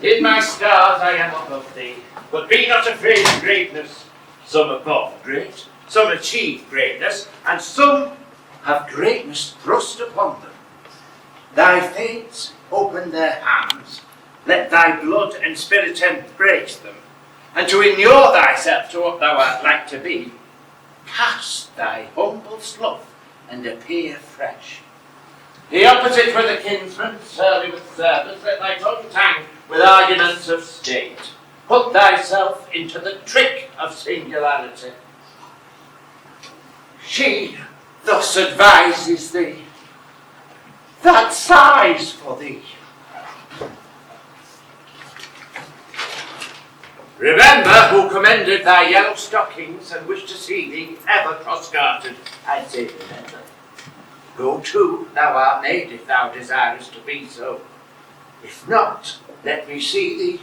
In my stars I am above thee, but be not afraid of greatness. Some are born great, some achieve greatness, and some have greatness thrust upon them. Thy fates open their hands, let thy blood and spirit embrace them, and to inure thyself to what thou art like to be, cast thy humble slough and appear fresh. The opposite with a kinsman, surly with servants, let thy tongue tang with arguments of state. Put thyself into the trick of singularity. She thus advises thee, that sighs for thee. Remember who commended thy yellow stockings and wished to see thee ever cross-gartered. I say remember. Go to, thou art made if thou desirest to be so. If not, let me see thee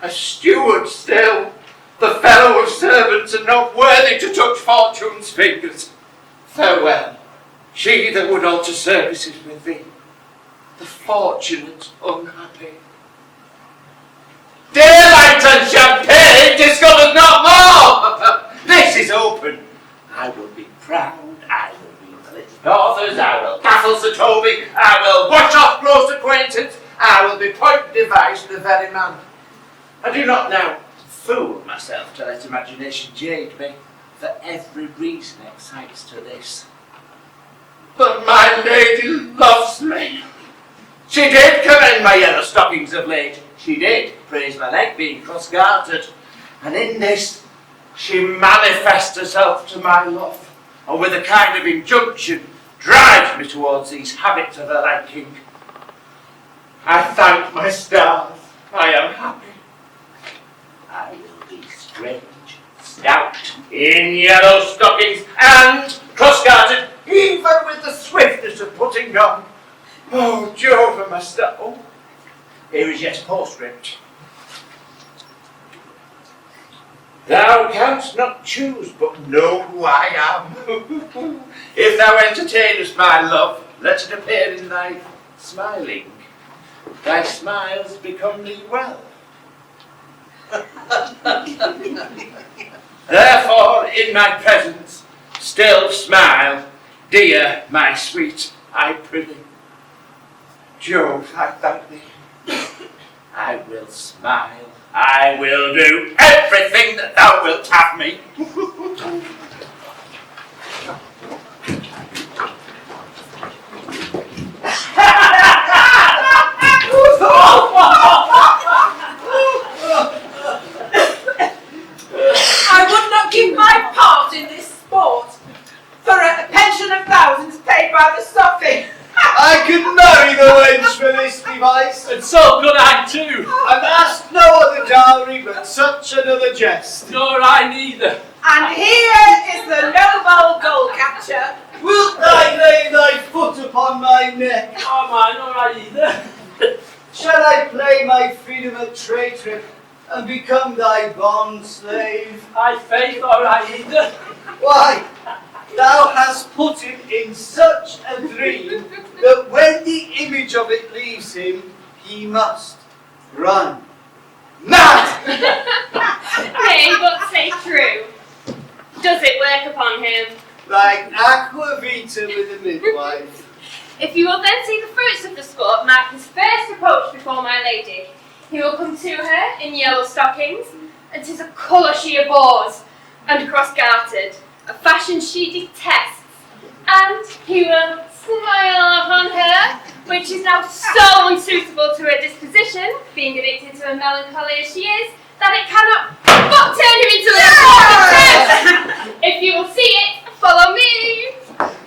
a steward still, the fellow of servants and not worthy to touch fortune's fingers. Farewell, she that would alter services with thee, the fortunate unhappy. Daylight and champagne discovers not more! This is open. I will be proud, I will be the authors, I will baffle Sir Toby, I will watch off close acquaintance, I will be point device the very man. I do not now fool myself to let imagination jade me, for every reason excites to this. But my lady loves me. She did commend my yellow stockings of late. She did praise my leg being cross-gartered. And in this, she manifests herself to my love, and with a kind of injunction, drives me towards these habits of her liking. I thank my stars, I am happy. I will be strange, stout, in yellow stockings, and cross-gartered, even with the swiftness of putting on. Oh, Jove, my star. Oh, here is yet a postscript. Thou canst not choose but know who I am. If thou entertainest my love, let it appear in thy smiling. Thy smiles become thee well. Therefore in my presence, still smile, dear my sweet, I prithee. Jove, I thank thee. I will smile. I will do everything that thou wilt have me. I would not give my part in this sport for a pension of thousands paid by the Sophie. I could marry the wench for this device, And so could I too. and ask no other dowry but such another jest. Nor I neither. And here is the noble goal catcher. Wilt thou lay thy foot upon my neck? Nor mine, nor I either. Shall I play my freedom a traitor and become thy bond slave? I faith, or I either. Why, thou hast put him in such a dream that when the image of it leaves him, he must run mad. Nay, but say true. Does it work upon him? Like aqua vita with a midwife. If you will then see the fruits of the sport mark his first approach before my lady, he will come to her in yellow stockings, and 'tis a colour she abhors, and cross-gartered, a fashion she detests, and he will smile upon her, which is now so unsuitable to her disposition, being addicted to a melancholy as she is, that it cannot but turn him into a If you will see it, follow me.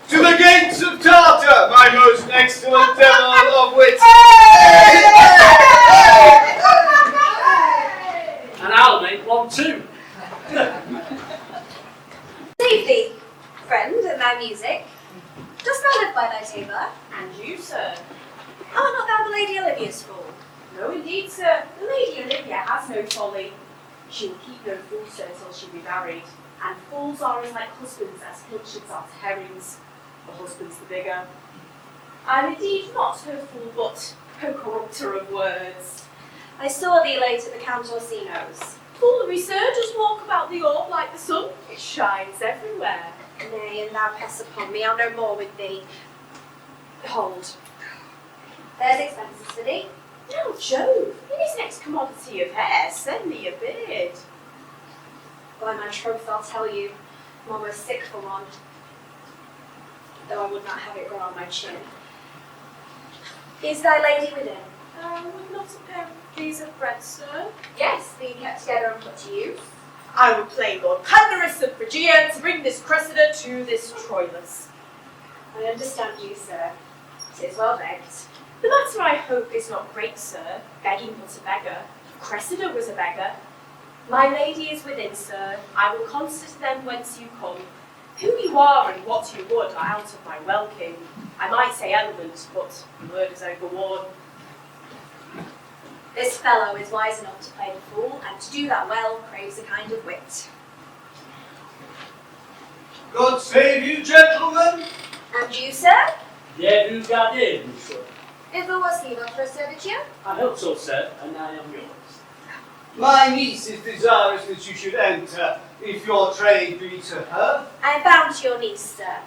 To the gates of Tartar, my most excellent devil of wit. And I'll make one too. Save thee, friend, and thy music. Dost thou live by thy tabor? And you, sir? Art not thou the Lady Olivia's fool? No, indeed, sir. The Lady Olivia has no folly. She will keep no fool, sir, till she be married. And fools are as like husbands as pilchards are to herrings. The husband's the bigger. I'm indeed not her fool, but her corrupter of words. I saw thee late at the Count Orsino's. Foolery, sir, does walk about the orb like the sun. It shines everywhere. Nay, and thou press upon me, I'll no more with thee. Hold. There's expenses for thee. Now, Jove, in his next commodity of hair, send me a beard. By my troth, I'll tell you, I'm almost sick for one, though I would not have it grow on my chin. Is thy lady within? Would not a pair of these have bread, sir? Yes, being kept together and put to use. I would play Lord Pandarus of Phrygia to bring this Cressida to this Troilus. I understand you, sir. 'Tis well begged. The matter, I hope, is not great, sir. Begging but a beggar. Cressida was a beggar. My lady is within, sir. I will constant then whence you come. Who you are and what you would are out of my welkin. I might say element, but the word is overworn. This fellow is wise enough to play the fool, and to do that well craves a kind of wit. God save you, gentlemen. And you, sir? There you got in, sir. Ever was he not for a servant here? I hope so, sir, and I am yours. My niece is desirous that you should enter, if your trade be to her. I am bound to your niece, sir.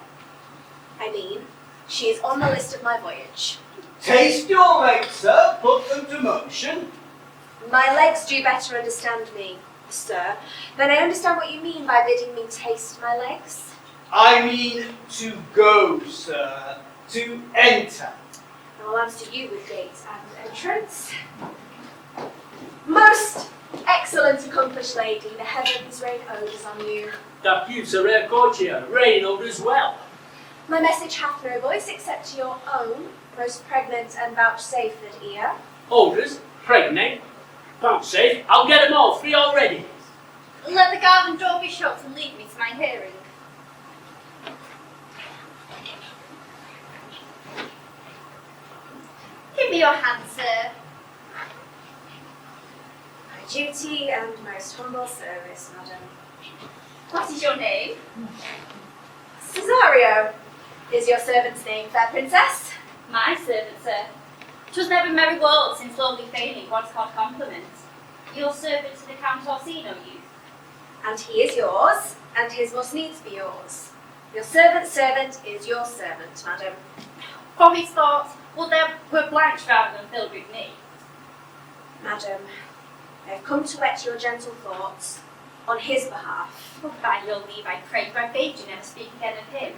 I mean, she is on the list of my voyage. Taste your legs, sir, put them to motion. My legs do better understand me, sir, than I understand what you mean by bidding me taste my legs. I mean to go, sir, to enter. I will answer you with gate and entrance. Most excellent, accomplished lady, the heavens rain odours on you. That you's a rare courtier, reign over as well. My message hath no voice except to your own, most pregnant and vouchsafed ear. Orders, pregnant, vouchsafe, I'll get 'em all, 3 already. Let the garden door be shut and leave me to my hearing. Give me your hand, sir. My duty and most humble service, madam. What is your name? Cesario is your servant's name, fair princess. My servant, sir. 'Twas never merry world since lonely failing what's called compliment. Your servant to the Count Orsino youth. And he is yours. and his must needs be yours. Your servant's servant is your servant, madam. From his thoughts, well, they were blank rather than filled with me. Madam, I have come to wet your gentle thoughts on his behalf. Well, by your leave, I pray, for I beg you never speak again of him.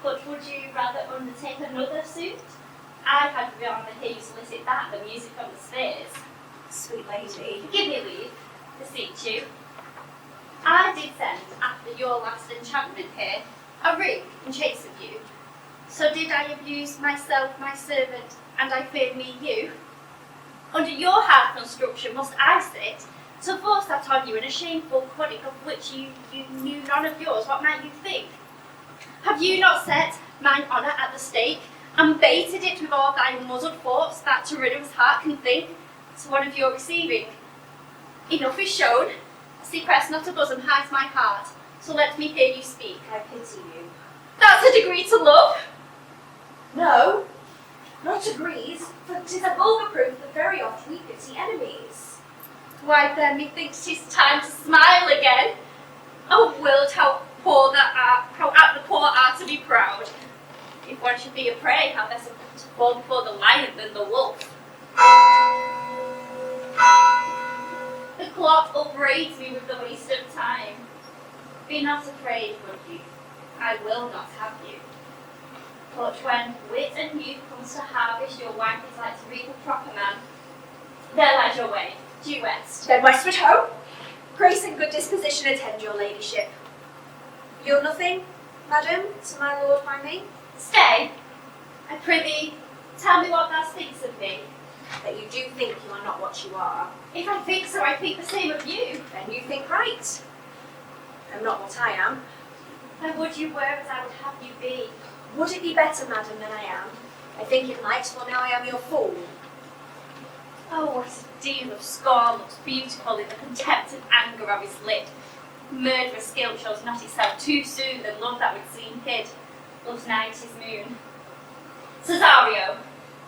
But would you rather undertake another suit? I've had the honour to hear you solicit that, the music from the spheres. Sweet lady. Give me leave to beseech you. I did send, after your last enchantment here, a ring in chase of you. So did I abuse myself, my servant, and I fear me you? Under your hard construction must I sit, to force that on you in a shameful cunning of which you knew none of yours, what might you think? Have you not set mine honour at the stake, and baited it with all thy muzzled thoughts that tyrannous heart can think, to one of your receiving? Enough is shown. See, press not a bosom hides my heart, so let me hear you speak. I pity you. That's a degree to love. No, not agrees, for 'tis a vulgar proof that very oft we pity enemies. Why then methinks 'tis time to smile again. Oh, world, how poor thou art, how apt the poor are to be proud. If one should be a prey, how better to fall before the lion than the wolf. The clock upbraids me with the waste of time. Be not afraid, good youth, I will not have you. But when wit and youth comes to harvest, your wife is like to reap a proper man. There lies your way, due west. Then westward ho! Grace and good disposition attend your ladyship. You're nothing, madam, to my lord by me? Stay, I prithee, tell me what thou thinks of me. That you do think you are not what you are. If I think so, I think the same of you. Then you think right. I'm not what I am. And would you were as I would have you be? Would it be better, madam, than I am? I think it might, for now I am your fool. Oh, what a deal of scorn looks beautiful in the contempt and anger of his lip. Murderous guilt shows not itself too soon than love that would seem hid. Love's night is moon. Cesario,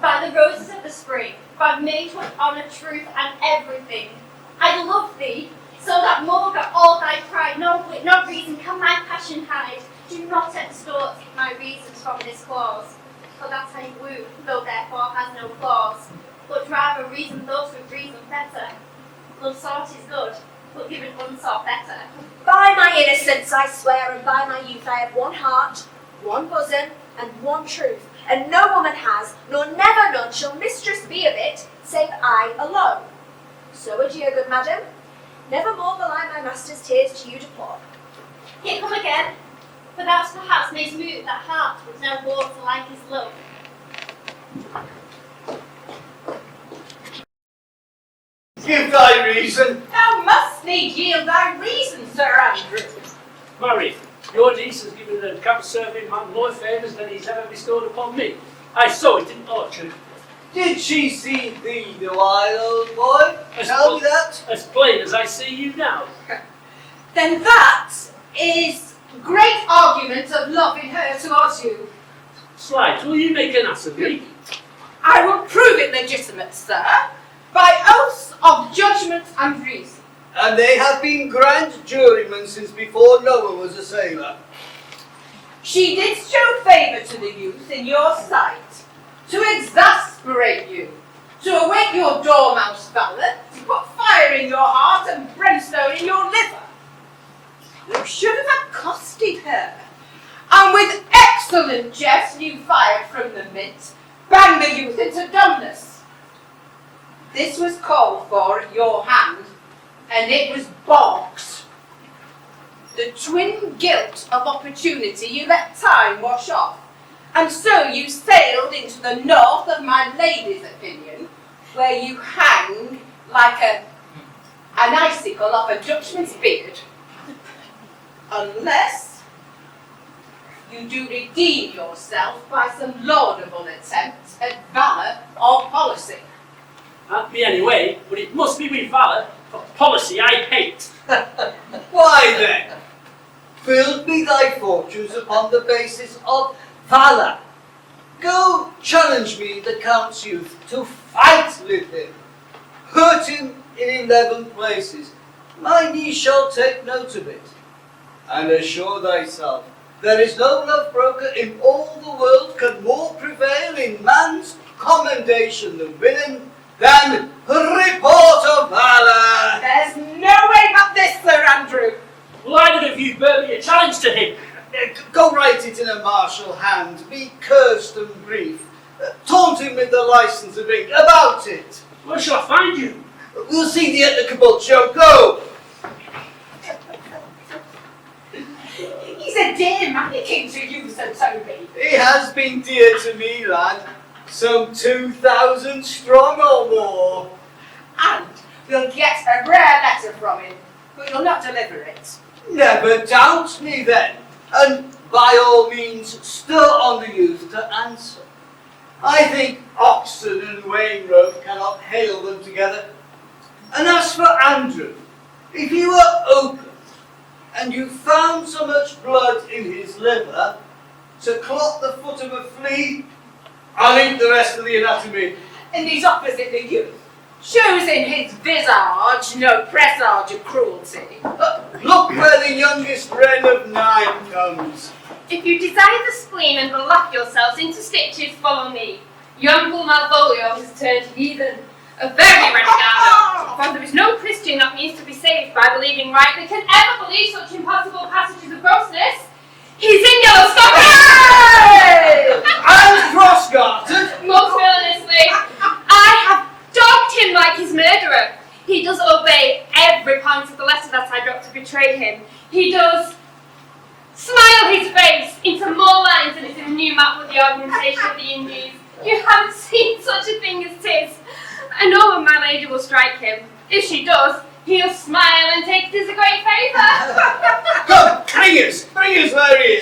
by the roses of the spring, by maidhood, honour, truth, and everything, I love thee, so that maugre all thy pride, no wit, no reason can my passion hide. Do not extort my reasons from this clause, for that I woo, though therefore has no clause, but rather reason those with reason better. Love sought is good, but given unsought better. By my innocence I swear, and by my youth I have one heart, one bosom, and one truth, and no woman has, nor never none shall mistress be of it, save I alone. So adieu, good madam. Never more will I my master's tears to you deplore. Here come again, for thou perhaps mayst move that heart with no water like his love. Give thy reason. Thou must need yield thy reason, Sir Andrew. Marry, your niece has given the camp-serving man more favours than he's ever bestowed upon me. I saw it in orchard. Did she see thee the while, old boy? Tell me that. As plain as I see you now. Then that is great argument of love in her towards you. Slight, will you make an ass of me? I will prove it legitimate, sir, by oaths of judgment and reason. And they have been grand jurymen since before Noah was a sailor. She did show favour to the youth in your sight, to exasperate you, to awake your dormouse valour, to put fire in your heart and brimstone in your liver. You should have accosted her, and with excellent jest you fired from the mint, banged the youth into dumbness. This was called for at your hand, and it was balked. The twin guilt of opportunity you let time wash off, and so you sailed into the north of my lady's opinion, where you hang like an icicle off a Dutchman's beard, unless you do redeem yourself by some laudable attempt at valour or policy. At me anyway, but it must be with valour, for policy I hate. Why then? Build me thy fortunes upon the basis of valour. Go challenge me, the Count's youth, to fight with him. Hurt him in 11 places. My niece shall take note of it. and assure thyself, there is no love broker in all the world can more prevail in man's commendation than women than report of valour. There's no way but this, Sir Andrew. Will either of you bear me a challenge to him? Go write it in a martial hand, be cursed and brief. Taunt him with the license of ink about it. Where shall I find you? We'll see the at the cabot show. Go! He's a dear mannequin to you, Sir Toby. He has been dear to me, lad. Some 2,000 strong or more. And you'll get a rare letter from him, but you'll not deliver it. Never doubt me then, and by all means stir on the youth to answer. I think Oxon and Wainwright cannot hail them together. And as for Andrew, if he were open, and you found so much blood in his liver, to clot the foot of a flea, I'll eat the rest of the anatomy. And he's opposite the youth, shows in his visage no presage of cruelty. Look where the youngest wren of 9 comes. If you desire the spleen and will laugh yourselves into stitches, follow me. Young Malvolio has turned heathen. A very renegado. For there is no Christian that needs to be saved by believing right that can ever believe such impossible passages of grossness. He's in yellow stockings! And cross-gartered. Most villainously. I have dogged him like his murderer. He does obey every point of the letter that I dropped to betray him. He does smile his face into more lines than is in a new map with the augmentation of the Indies. You haven't seen such a thing as 'tis. I know when my lady will strike him. If she does, he'll smile and take it as a great favour. Come, bring us where he